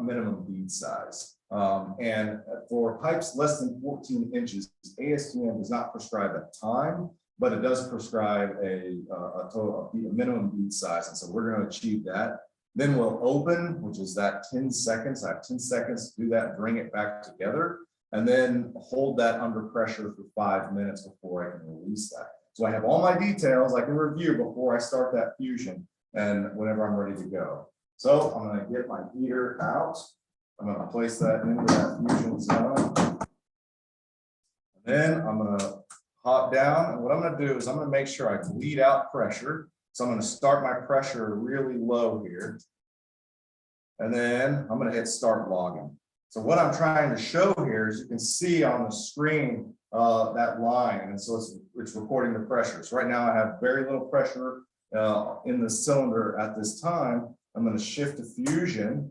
minimum bead size. And for pipes less than 14 inches, ASTM does not prescribe a time, but it does prescribe a minimum bead size. And so we're going to achieve that. Then we'll open, which is that 10 seconds. I have 10 seconds to do that, bring it back together, and then hold that under pressure for 5 minutes before I can release that. So I have all my details I can review before I start that fusion and whenever I'm ready to go. So I'm going to get my heater out. I'm going to place that into that fusion zone. And then I'm going to hop down. And what I'm going to do is I'm going to make sure I bleed out pressure. So I'm going to start my pressure really low here. And then I'm going to hit start logging. So what I'm trying to show here is you can see on the screen that line. And so it's recording the pressure. So right now I have very little pressure in the cylinder at this time. I'm going to shift to fusion.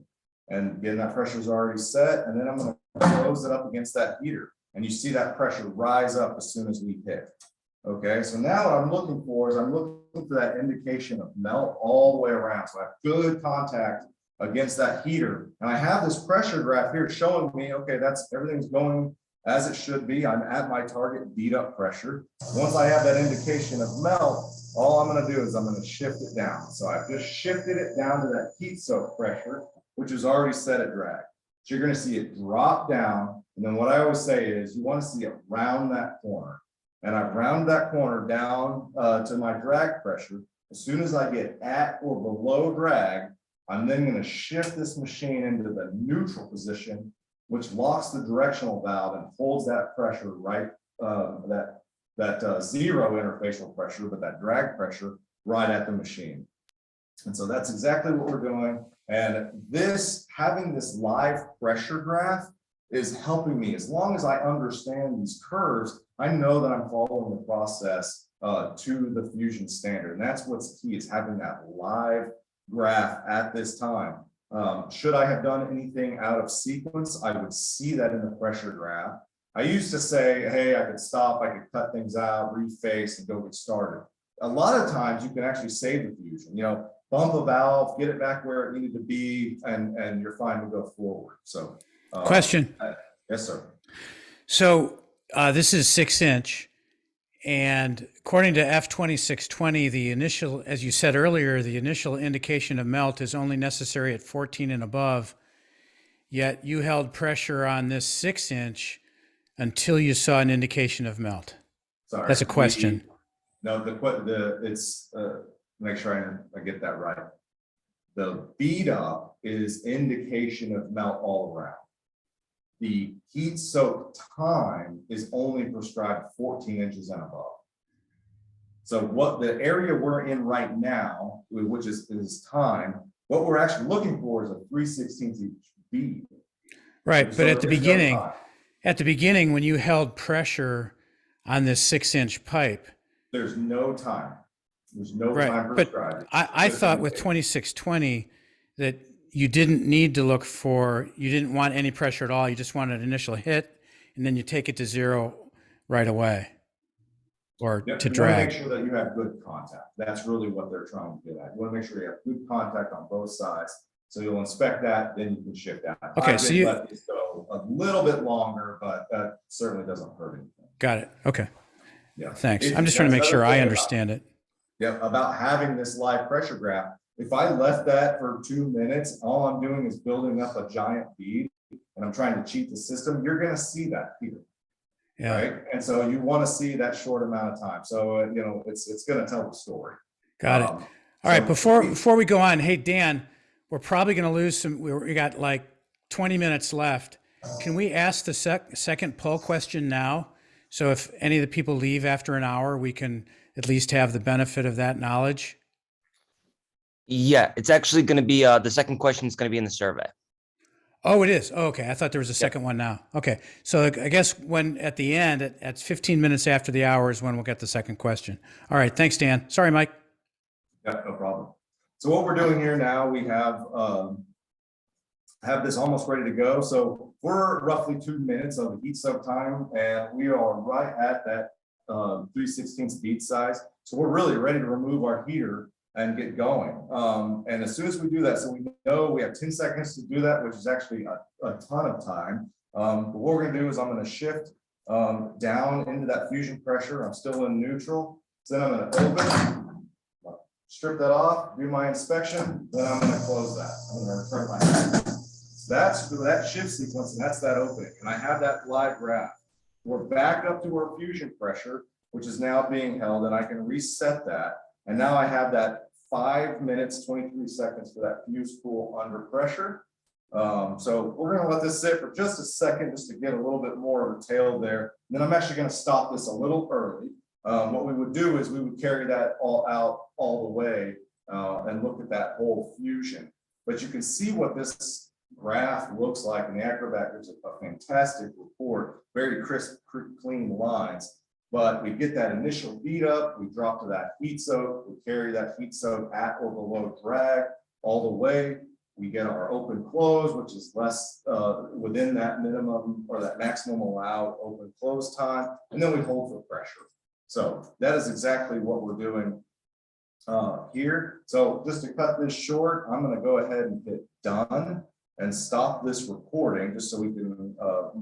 And again, that pressure is already set. And then I'm going to close it up against that heater. And you see that pressure rise up as soon as we hit. Okay, so now what I'm looking for is I'm looking for that indication of melt all the way around. So I have good contact against that heater. And I have this pressure graph here showing me, okay, everything's going as it should be. I'm at my target beat up pressure. Once I have that indication of melt, all I'm going to do is I'm going to shift it down. So I've just shifted it down to that heat soak pressure, which is already set at drag. So you're going to see it drop down. And then what I always say is you want to see it round that corner. And I round that corner down to my drag pressure. As soon as I get at or below drag, I'm then going to shift this machine into the neutral position, which locks the directional valve and holds that pressure right, that zero interfacial pressure, but that drag pressure right at the machine. And so that's exactly what we're doing. And having this live pressure graph is helping me. As long as I understand these curves, I know that I'm following the process to the fusion standard. And that's what's key, is having that live graph at this time. Should I have done anything out of sequence, I would see that in the pressure graph. I used to say, hey, I could stop, I could cut things out, reface, and go get started. A lot of times you can actually save the fusion, bump a valve, get it back where it needed to be, and you're fine to go forward. So Question. Yes, sir. So this is 6-inch. And according to F2620, the initial, as you said earlier, the initial indication of melt is only necessary at 14 and above. Yet you held pressure on this 6-inch until you saw an indication of melt. Sorry. That's a question. No, it's make sure I get that right. The bead up is indication of melt all around. The heat soak time is only prescribed 14 inches and above. So what the area we're in right now, which is time, what we're actually looking for is a 3/16 inch bead. Right, but So at the there's no beginning, time. when you held pressure on this 6-inch pipe, There's no time. There's no right, time but prescribed. I thought with 2620 that you didn't need to look for, you didn't want any pressure at all. You just wanted an initial hit, and then you take it to zero right away, or Yeah, to you want to make drag. sure that you have good contact. That's really what they're trying to get at. You want to make sure you have good contact on both sides. So you'll inspect that, then you can shift out. Okay, I so did you- let this go a little bit longer, but that certainly doesn't hurt anything. Got it. Okay, Yeah. thanks. It- I'm just trying to that's make the sure other I thing understand it. Yeah, about having this live pressure graph. If I left that for 2 minutes, all I'm doing is building up a giant bead, and I'm trying to cheat the system. You're going to see that here. Yeah, Right. And so you want to see that short amount of time. So, it's going to tell the story. got it. Um, All right, so before we go on, hey, Dan, we're probably going to lose some, we got like 20 minutes left. Can we ask the second poll question now? So if any of the people leave after an hour, we can at least have the benefit of that knowledge. Yeah, it's actually going to be the second question is going to be in the survey. Oh, it is. Oh, okay. I thought there was a second one now. Okay. So I guess when at the end, at 15 minutes after the hour is when we'll get the second question. All right. Thanks, Dan. Sorry, Mike. Yeah, no problem. So what we're doing here now, we have this almost ready to go. So we're roughly 2 minutes of the heat soak time, and we are right at that 3/16 bead size. So we're really ready to remove our heater and get going. And as soon as we do that, so we know we have 10 seconds to do that, which is actually a ton of time. But what we're gonna do is I'm gonna shift down into that fusion pressure. I'm still in neutral. So then I'm gonna open, strip that off, do my inspection, then I'm gonna close that. I'm gonna return my hand. That's that shift sequence, and that's that opening. And I have that live graph. We're back up to our fusion pressure, which is now being held, and I can reset that. And now I have that 5 minutes, 23 seconds for that fuse pool under pressure. So we're gonna let this sit for just a second, just to get a little bit more of a tail there. And then I'm actually gonna stop this a little early. What we would do is we would carry that all out all the way and look at that whole fusion. But you can see what this graph looks like, and the Acrobat gives a fantastic report, very crisp, clean lines. But we get that initial bead up, we drop to that heat soak, we carry that heat soak at or below drag all the way. We get our open close, which is less within that minimum or that maximum allowed open close time, and then we hold for pressure. So that is exactly what we're doing here. So just to cut this short, I'm going to go ahead and hit done and stop this recording just so we can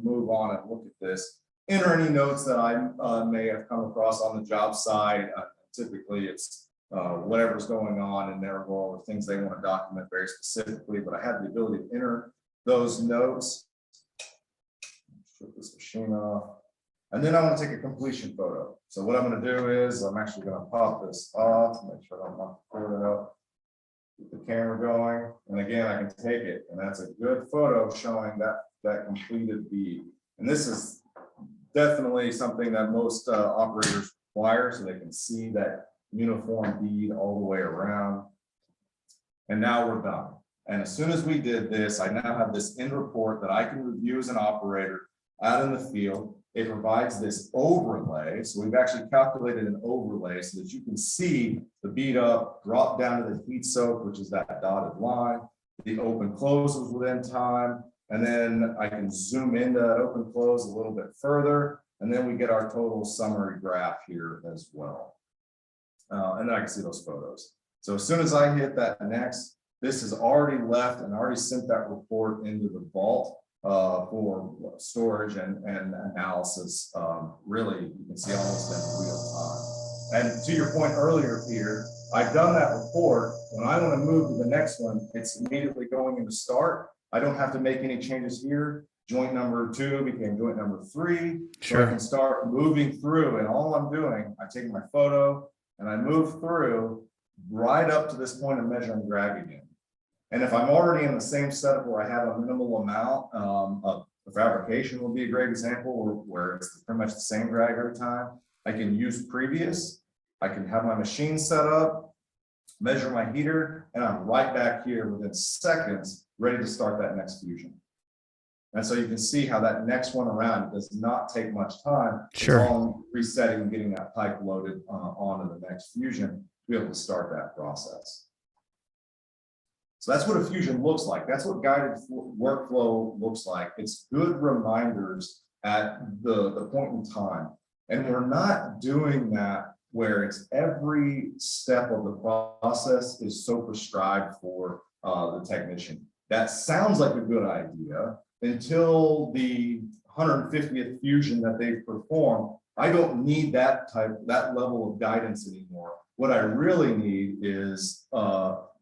move on and look at this. Enter any notes that I may have come across on the job site. Typically it's whatever's going on in their role or things they want to document very specifically, but I have the ability to enter those notes. Shut this machine off. And then I want to take a completion photo. So what I'm going to do is I'm actually going to pop this off, make sure I don't knock the photo, get the camera going. And again, I can take it, and that's a good photo showing that completed bead. And this is definitely something that most operators require, so they can see that uniform bead all the way around. And now we're done. And as soon as we did this, I now have this end report that I can review as an operator out in the field. it provides this overlay. So we've actually calculated an overlay so that you can see the beat up, drop down to the heat soak, which is that dotted line. The open close was within time. And then I can zoom into that open close a little bit further. And then we get our total summary graph here as well. And then I can see those photos. So as soon as I hit that next, this is already left and already sent that report into the vault for storage and analysis. Really, you can see almost in real time. And to your point earlier, Peter, I've done that report. When I want to move to the next one, it's immediately going into start. I don't have to make any changes here. Joint number 2 became joint number 3. So I can start moving through, and all I'm doing, I take my photo and I move through right up to this point of measure and drag again. And if I'm already in the same setup where I have a minimal amount of the fabrication will be a great example where it's pretty much the same drag every time. I can use previous, I can have my machine set up, measure my heater, and I'm right back here within seconds, ready to start that next fusion. And so you can see how that next one around does not take much time. Sure. It's all resetting and getting that pipe loaded onto the next fusion to be able to start that process. So that's what a fusion looks like. That's what guided workflow looks like. It's good reminders at the point in time. And we're not doing that where it's every step of the process is so prescribed for the technician. That sounds like a good idea until the 150th fusion that they've performed. I don't need that level of guidance anymore. What I really need is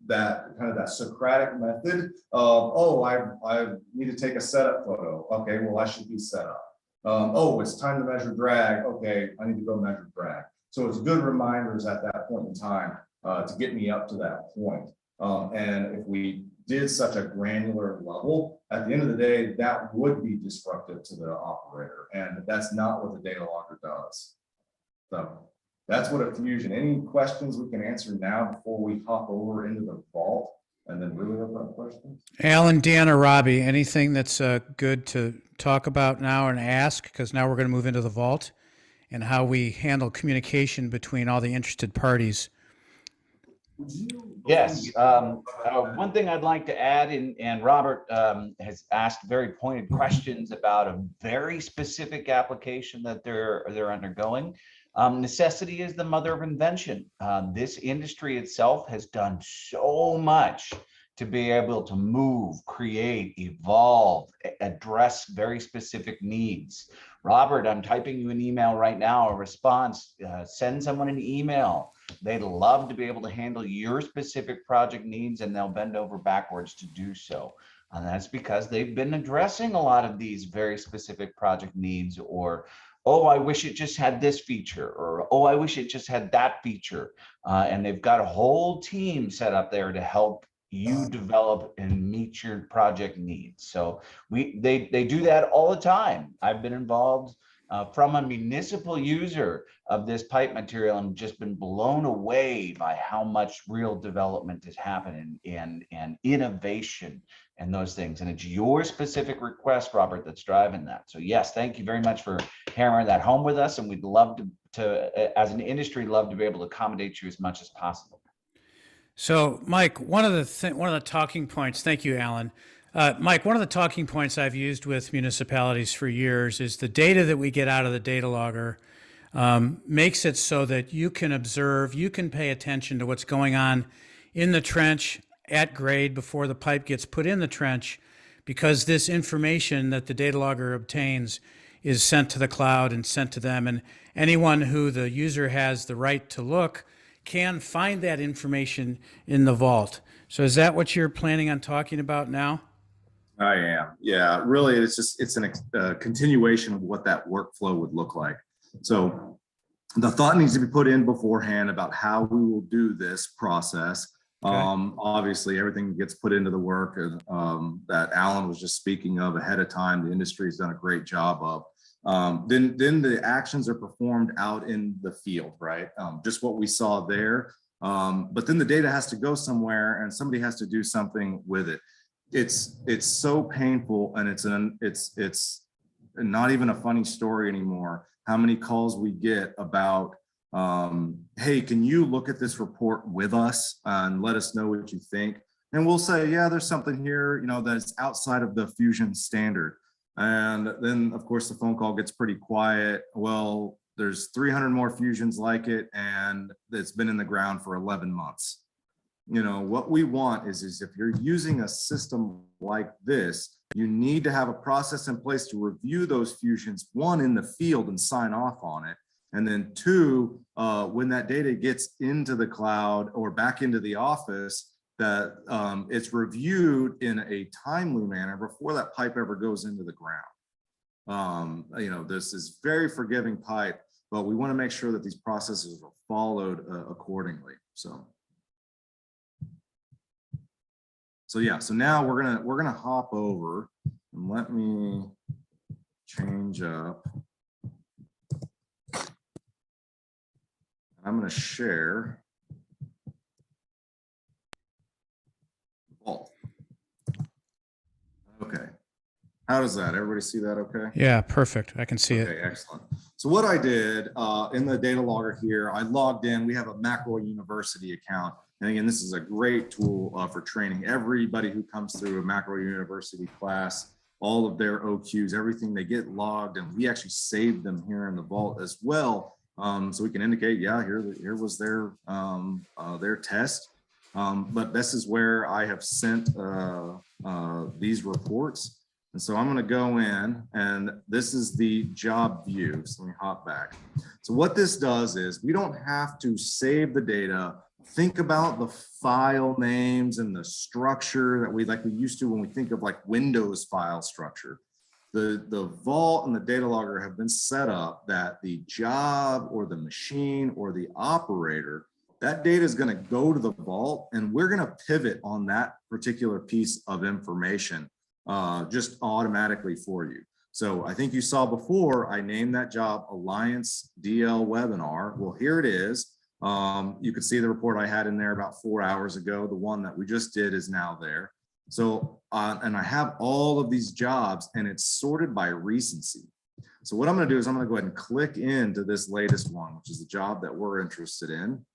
that kind of that Socratic method of, oh, I need to take a setup photo. Okay, well, I should be set up. Oh, it's time to measure drag. Okay, I need to go measure drag. So it's good reminders at that point in time to get me up to that point. And if we did such a granular level, at the end of the day, that would be disruptive to the operator. And that's not what the data logger does. So that's what a fusion. Any questions we can answer now before we hop over into the vault and then really open up questions? Alan, Dan, or Robbie, anything that's good to talk about now and ask? Because now we're going to move into the vault and how we handle communication between all the interested parties. Yes. One thing I'd like to add, and Robert has asked very pointed questions about a very specific application that they're undergoing. Necessity is the mother of invention. This industry itself has done so much to be able to move, create, evolve, address very specific needs. Robert, I'm typing you an email right now, a response. Send someone an email. They'd love to be able to handle your specific project needs, and they'll bend over backwards to do so. And that's because they've been addressing a lot of these very specific project needs, or, oh, I wish it just had this feature, or, oh, I wish it just had that feature. And they've got a whole team set up there to help you develop and meet your project needs. So they do that all the time. I've been involved from a municipal user of this pipe material and just been blown away by how much real development is happening and innovation and those things. And it's your specific request, Robert, that's driving that. So yes, thank you very much for hammering that home with us. And we'd love to as an industry, love to be able to accommodate you as much as possible. So, Mike, one of the talking points. Thank you, Alan. Mike, one of the talking points I've used with municipalities for years is the data that we get out of the data logger makes it so that you can observe, you can pay attention to what's going on in the trench at grade before the pipe gets put in the trench, because this information that the data logger obtains is sent to the cloud and sent to them, and anyone who the user has the right to look can find that information in the vault. So is that what you're planning on talking about now? I am. Yeah, really, it's a continuation of what that workflow would look like. So the thought needs to be put in beforehand about how we will do this process. Okay. Obviously, everything gets put into the work that Alan was just speaking of ahead of time. The industry has done a great job of. Then the actions are performed out in the field, right? Just what we saw there. But then the data has to go somewhere, and somebody has to do something with it. It's so painful, and it's not even a funny story anymore, how many calls we get about, hey, can you look at this report with us and let us know what you think? And we'll say, yeah, there's something here, that's outside of the Fusion standard. And then, of course, the phone call gets pretty quiet. Well, there's 300 more Fusions like it, and it's been in the ground for 11 months. What we want is if you're using a system like this, you need to have a process in place to review those Fusions, one, in the field and sign off on it. And then two, when that data gets into the cloud or back into the office, that it's reviewed in a timely manner before that pipe ever goes into the ground. This is very forgiving pipe, but we want to make sure that these processes are followed accordingly. So yeah, so now we're gonna hop over and let me change up. I'm gonna share Vault. Okay, how does that? Everybody see that okay? Yeah, perfect. I can see it. Okay, excellent. So what I did in the data logger here, I logged in. We have a Macro University account. And again, this is a great tool for training everybody who comes through a Macro University class, all of their OQs, everything, they get logged, and we actually save them here in the Vault as well. So we can indicate, yeah, here was their test. But this is where I have sent these reports. And so I'm going to go in, and this is the job view. So let me hop back. So what this does is we don't have to save the data, think about the file names and the structure that we used to when we think of like Windows file structure. The Vault and the data logger have been set up that the job or the machine or the operator, that data is going to go to the Vault, and we're going to pivot on that particular piece of information just automatically for you. So I think you saw before, I named that job Alliance DL Webinar. Well, here it is. You could see the report I had in there about 4 hours ago. The one that we just did is now there. So, and I have all of these jobs, and it's sorted by recency. So what I'm going to do is I'm going to go ahead and click into this latest one, which is the job that we're interested in.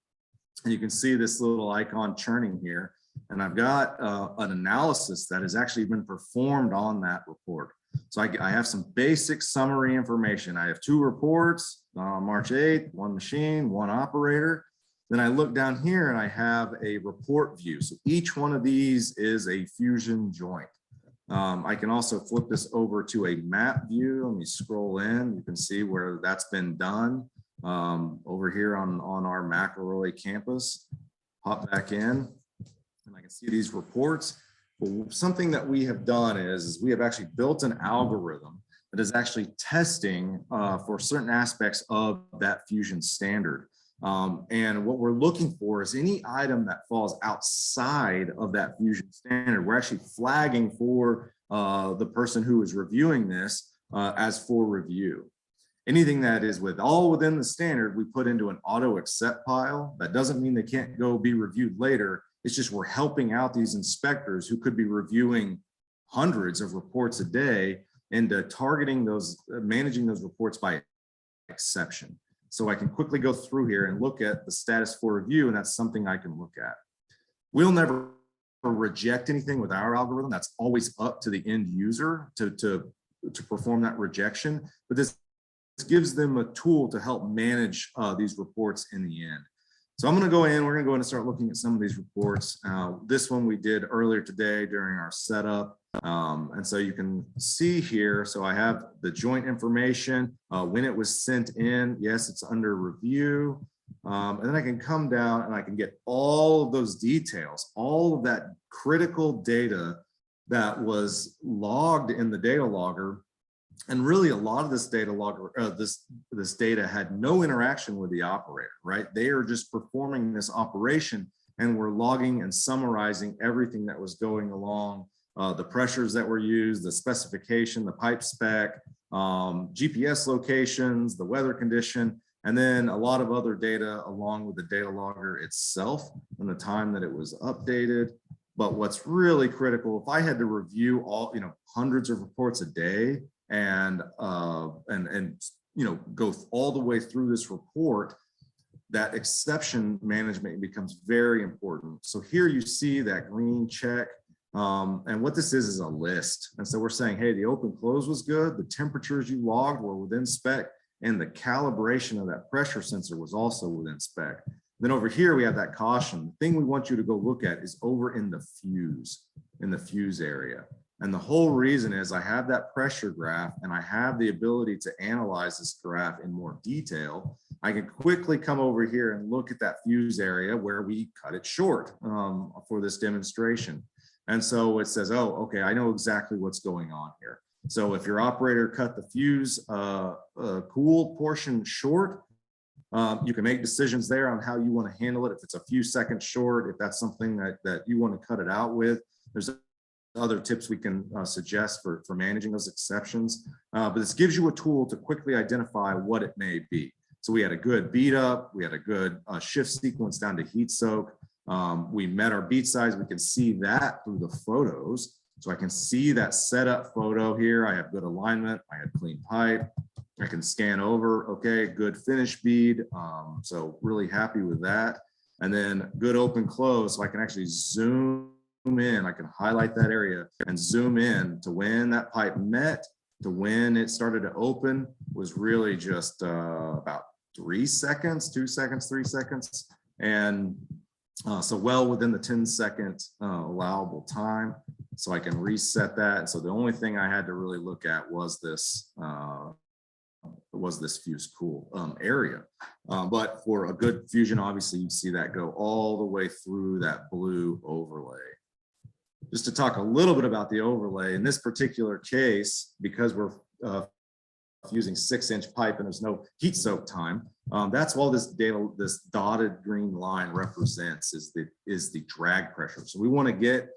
And you can see this little icon churning here. And I've got an analysis that has actually been performed on that report. So I have some basic summary information. I have 2 reports on March 8th, 1 machine, 1 operator. Then I look down here and I have a report view. So each one of these is a Fusion joint. I can also flip this over to a map view. Let me scroll in. You can see where that's been done over here on our McElroy campus. Hop back in, and I can see these reports. But something that we have done is we have actually built an algorithm that is actually testing for certain aspects of that Fusion standard. And what we're looking for is any item that falls outside of that Fusion standard. We're actually flagging for the person who is reviewing this as for review. Anything that is within the standard, we put into an auto accept pile. That doesn't mean they can't go be reviewed later. It's just we're helping out these inspectors who could be reviewing hundreds of reports a day into targeting those, managing those reports by exception. So I can quickly go through here and look at the status for review, and that's something I can look at. We'll never reject anything with our algorithm. That's always up to the end user to perform that rejection. But this gives them a tool to help manage these reports in the end. So I'm going to go in, we're going to go in and start looking at some of these reports. This one we did earlier today during our setup. And so you can see here, so I have the joint information, when it was sent in. Yes, it's under review. And then I can come down and I can get all of those details, all of that critical data that was logged in the data logger. And really a lot of this data logger, this data had no interaction with the operator, right? They are just performing this operation, and we're logging and summarizing everything that was going along, the pressures that were used, the specification, the pipe spec, GPS locations, the weather condition, and then a lot of other data along with the data logger itself and the time that it was updated. But what's really critical, if I had to review all, hundreds of reports a day, and go all the way through this report, that exception management becomes very important. So here you see that green check. And what this is a list. And so we're saying, hey, the open close was good. The temperatures you logged were within spec, and the calibration of that pressure sensor was also within spec. Then over here, we have that caution. The thing we want you to go look at is over in the fuse area. And the whole reason is I have that pressure graph and I have the ability to analyze this graph in more detail. I can quickly come over here and look at that fuse area where we cut it short for this demonstration. And so it says, oh, okay, I know exactly what's going on here. So if your operator cut the fuse cool portion short, you can make decisions there on how you want to handle it. If it's a few seconds short, if that's something that you want to cut it out with, there's other tips we can suggest for managing those exceptions. But this gives you a tool to quickly identify what it may be. So we had a good beat up, we had a good shift sequence down to heat soak. We met our beat size. We can see that through the photos. So I can see that setup photo here. I have good alignment. I have clean pipe. I can scan over. Okay, good finish bead. So really happy with that. And then good open close. So I can actually zoom in. I can highlight that area and zoom in to when that pipe met to when it started to open was really just about 3 seconds, 2 seconds, 3 seconds. And so well within the 10-second allowable time. So I can reset that. So the only thing I had to really look at was this fuse cool area. But for a good fusion, obviously you see that go all the way through that blue overlay. Just to talk a little bit about the overlay, in this particular case, because we're using 6-inch pipe and there's no heat soak time, that's all this dotted green line represents is the drag pressure. So we want to get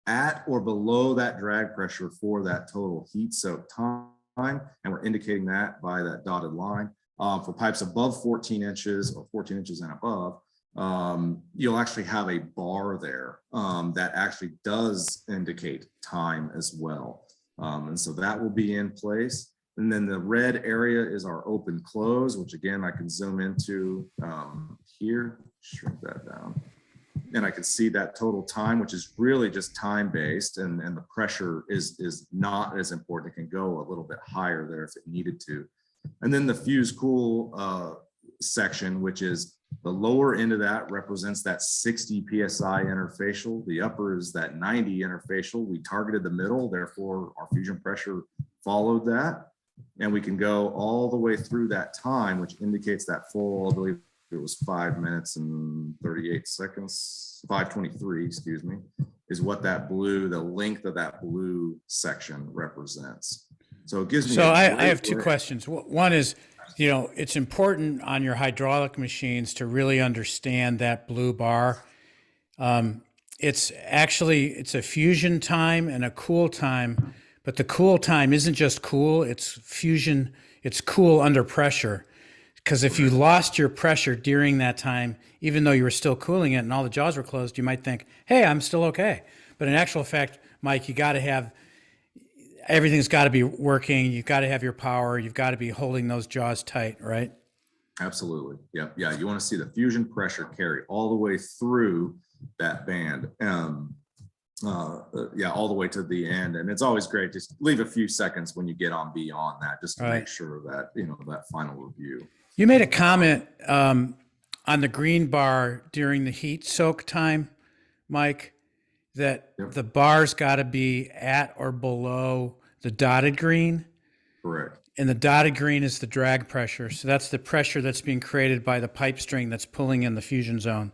at or below that drag pressure for that total heat soak time, and we're indicating that by that dotted line. For pipes above 14 inches or 14 inches and above, you'll actually have a bar there that actually does indicate time as well. And so that will be in place. And then the red area is our open close, which again, I can zoom into here, shrink that down. And I can see that total time, which is really just time based, and the pressure is not as important. It can go a little bit higher there if it needed to. And then the fuse cool section, which is the lower end of that represents that 60 PSI interfacial. The upper is that 90 interfacial. We targeted the middle, therefore our fusion pressure followed that. And we can go all the way through that time, which indicates that full, I believe it was 5 minutes and 38 seconds, 5:23, excuse me, is what that blue, the length of that blue section represents. So it gives me. So I have two questions. One is, it's important on your hydraulic machines to really understand that blue bar. It's a fusion time and a cool time, but the cool time isn't just cool, it's fusion, it's cool under pressure. Because if you lost your pressure during that time, even though you were still cooling it and all the jaws were closed, you might think, hey, I'm still okay. But in actual fact, Mike, you got to have, everything's got to be working. You've got to have your power. You've got to be holding those jaws tight, right? Absolutely. Yeah. Yeah. You want to see the fusion pressure carry all the way through that band. Yeah, all the way to the end. And it's always great. Just leave a few seconds when you get on beyond that, just to make sure that, that final review. You made a comment on the green bar during the heat soak time, Mike, that the bar's got to be at or below the dotted green. Correct. And the dotted green is the drag pressure. So that's the pressure that's being created by the pipe string that's pulling in the fusion zone.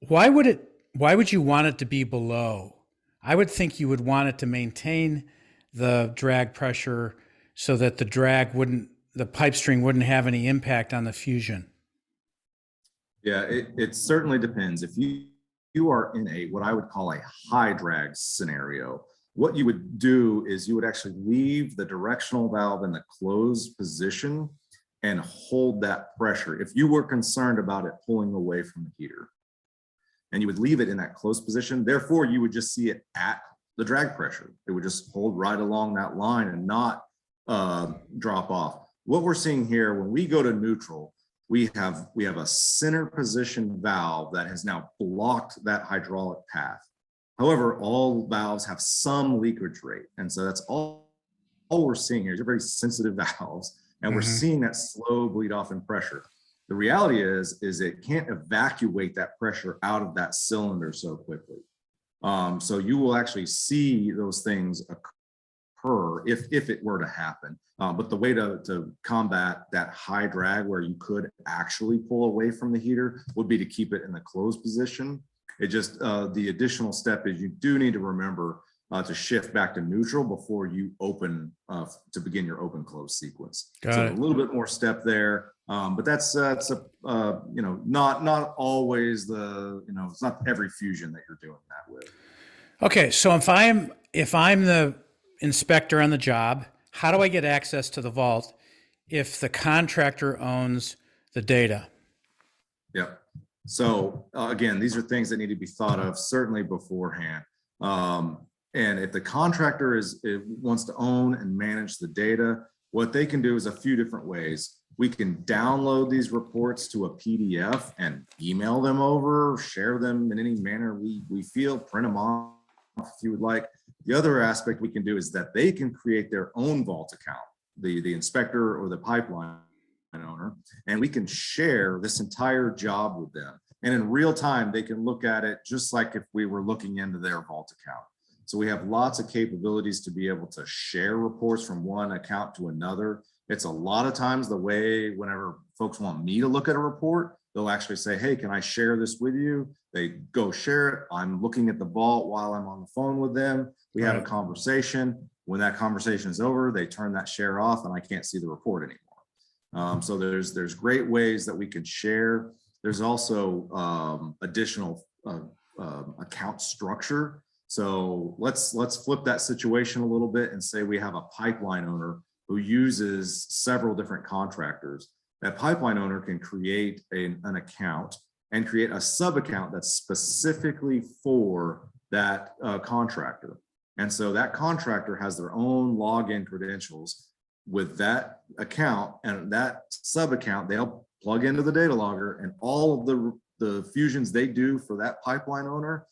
Why would you want it to be below? I would think you would want it to maintain the drag pressure so that the pipe string wouldn't have any impact on the fusion. Yeah, it certainly depends. If you are in what I would call a high drag scenario, what you would do is you would actually leave the directional valve in the closed position and hold that pressure. If you were concerned about it pulling away from the heater, and you would leave it in that closed position, therefore you would just see it at the drag pressure. It would just hold right along that line and not drop off. What we're seeing here, when we go to neutral, we have a center position valve that has now blocked that hydraulic path. However, all valves have some leakage rate. And so that's all we're seeing here. These are very sensitive valves, and we're seeing that slow bleed off in pressure. The reality is it can't evacuate that pressure out of that cylinder so quickly. So you will actually see those things occur if it were to happen. But the way to combat that high drag where you could actually pull away from the heater would be to keep it in the closed position. It just, the additional step is you do need to remember to shift back to neutral before you open, to begin your open close sequence. So a little bit more step there. But that's not always it's not every fusion that you're doing that with. Okay, so if I'm the inspector on the job, how do I get access to the vault if the contractor owns the data? Yep. So again, these are things that need to be thought of certainly beforehand. And if the contractor wants to own and manage the data, what they can do is a few different ways. We can download these reports to a PDF and email them over, share them in any manner we feel, print them off if you would like. The other aspect we can do is that they can create their own vault account, the inspector or the pipeline owner, and we can share this entire job with them. And in real time, they can look at it just like if we were looking into their vault account. So we have lots of capabilities to be able to share reports from one account to another. It's a lot of times the way whenever folks want me to look at a report, they'll actually say, hey, can I share this with you? They go share it. I'm looking at the vault while I'm on the phone with them. We have a conversation. When that conversation is over, they turn that share off and I can't see the report anymore. So there's great ways that we can share. There's also additional account structure. So let's flip that situation a little bit and say we have a pipeline owner who uses several different contractors. That pipeline owner can create an account and create a sub account that's specifically for that contractor. And so that contractor has their own login credentials with that account, and that sub account they'll plug into the data logger, and all of the fusions they do for that pipeline owner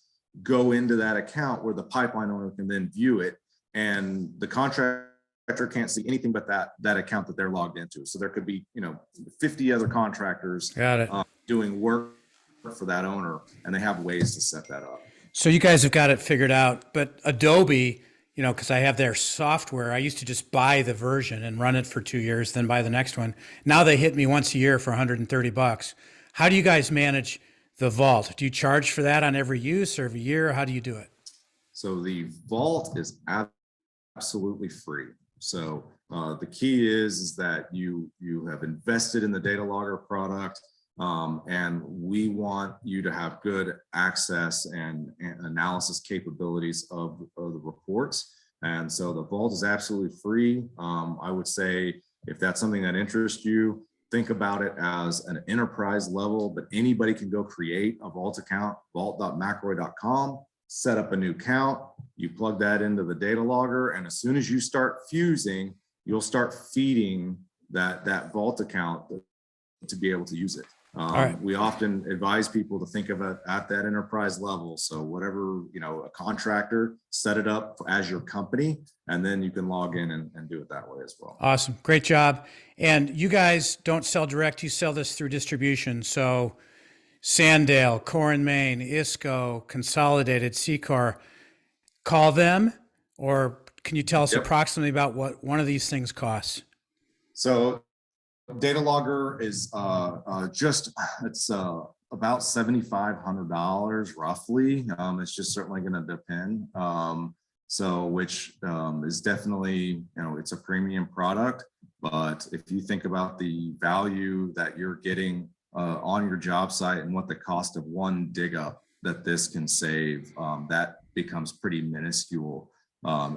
go into that account where the pipeline owner can then view it, and the contractor can't see anything but that account that they're logged into. So there could be 50 other contractors doing work for that owner, and they have ways to set that up. So you guys have got it figured out, but Adobe, because I have their software, I used to just buy the version and run it for 2 years, then buy the next one. Now they hit me once a year for $130. How do you guys manage the vault? Do you charge for that on every use or every year? How do you do it? So the vault is absolutely free. So the key is that you have invested in the data logger product, and we want you to have good access and analysis capabilities of the reports. And so the vault is absolutely free. I would say if that's something that interests you, think about it as an enterprise level, but anybody can go create a vault account, vault.mcroy.com, set up a new account, you plug that into the data logger, and as soon as you start fusing, you'll start feeding that vault account to be able to use it. We often advise people to think of it at that enterprise level. So whatever, a contractor, set it up as your company, and then you can log in and do it that way as well. Awesome. Great job. And you guys don't sell direct, you sell this through distribution. So Sandale, Core and Main, ISCO, Consolidated, Secor, call them, or can you tell us approximately about what one of these things costs? So data logger is it's about $7,500 roughly. It's just certainly going to depend. Which is definitely, it's a premium product, but if you think about the value that you're getting on your job site and what the cost of one dig up that this can save, that becomes pretty minuscule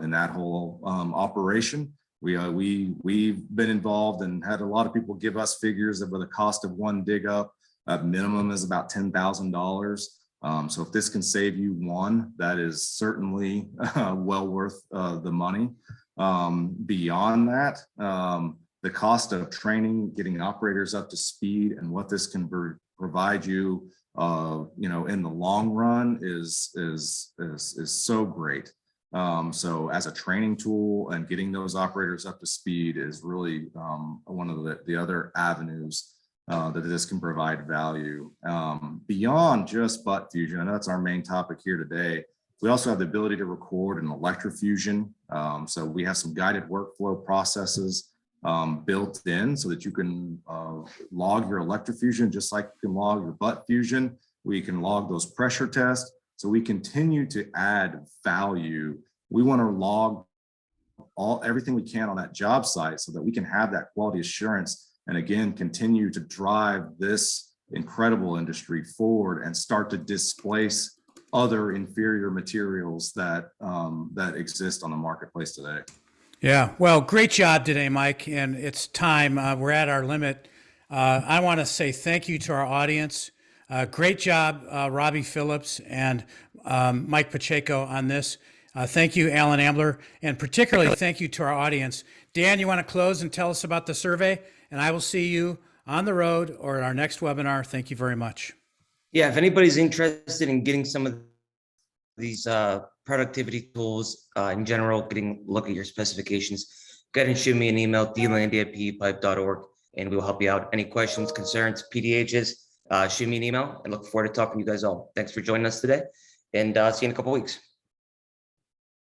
in that whole operation. We've been involved and had a lot of people give us figures of the cost of one dig up. Minimum is about $10,000. So if this can save you one, that is certainly well worth the money. Beyond that, the cost of training, getting operators up to speed, and what this can provide you, in the long run is so great. So as a training tool and getting those operators up to speed is really one of the other avenues that this can provide value. Beyond just butt fusion, I know that's our main topic here today. We also have the ability to record an electrofusion. So we have some guided workflow processes built in so that you can log your electrofusion just like you can log your butt fusion. We can log those pressure tests. So we continue to add value. We want to log everything we can on that job site so that we can have that quality assurance and again continue to drive this incredible industry forward and start to displace other inferior materials that exist on the marketplace today. Yeah, well, great job today, Mike. And it's time. We're at our limit. I want to say thank you to our audience. Great job, Robbie Phillips and Mike Pacheco on this. Thank you, Alan Ambler, and particularly thank you to our audience. Dan, you want to close and tell us about the survey? And I will see you on the road or at our next webinar. Thank you very much. Yeah, if anybody's interested in getting some of these productivity tools in general, getting a look at your specifications, go ahead and shoot me an email, dlandy@pepipe.org, and we'll help you out. Any questions, concerns, PDHs, shoot me an email and look forward to talking to you guys all. Thanks for joining us today, and see you in a couple of weeks.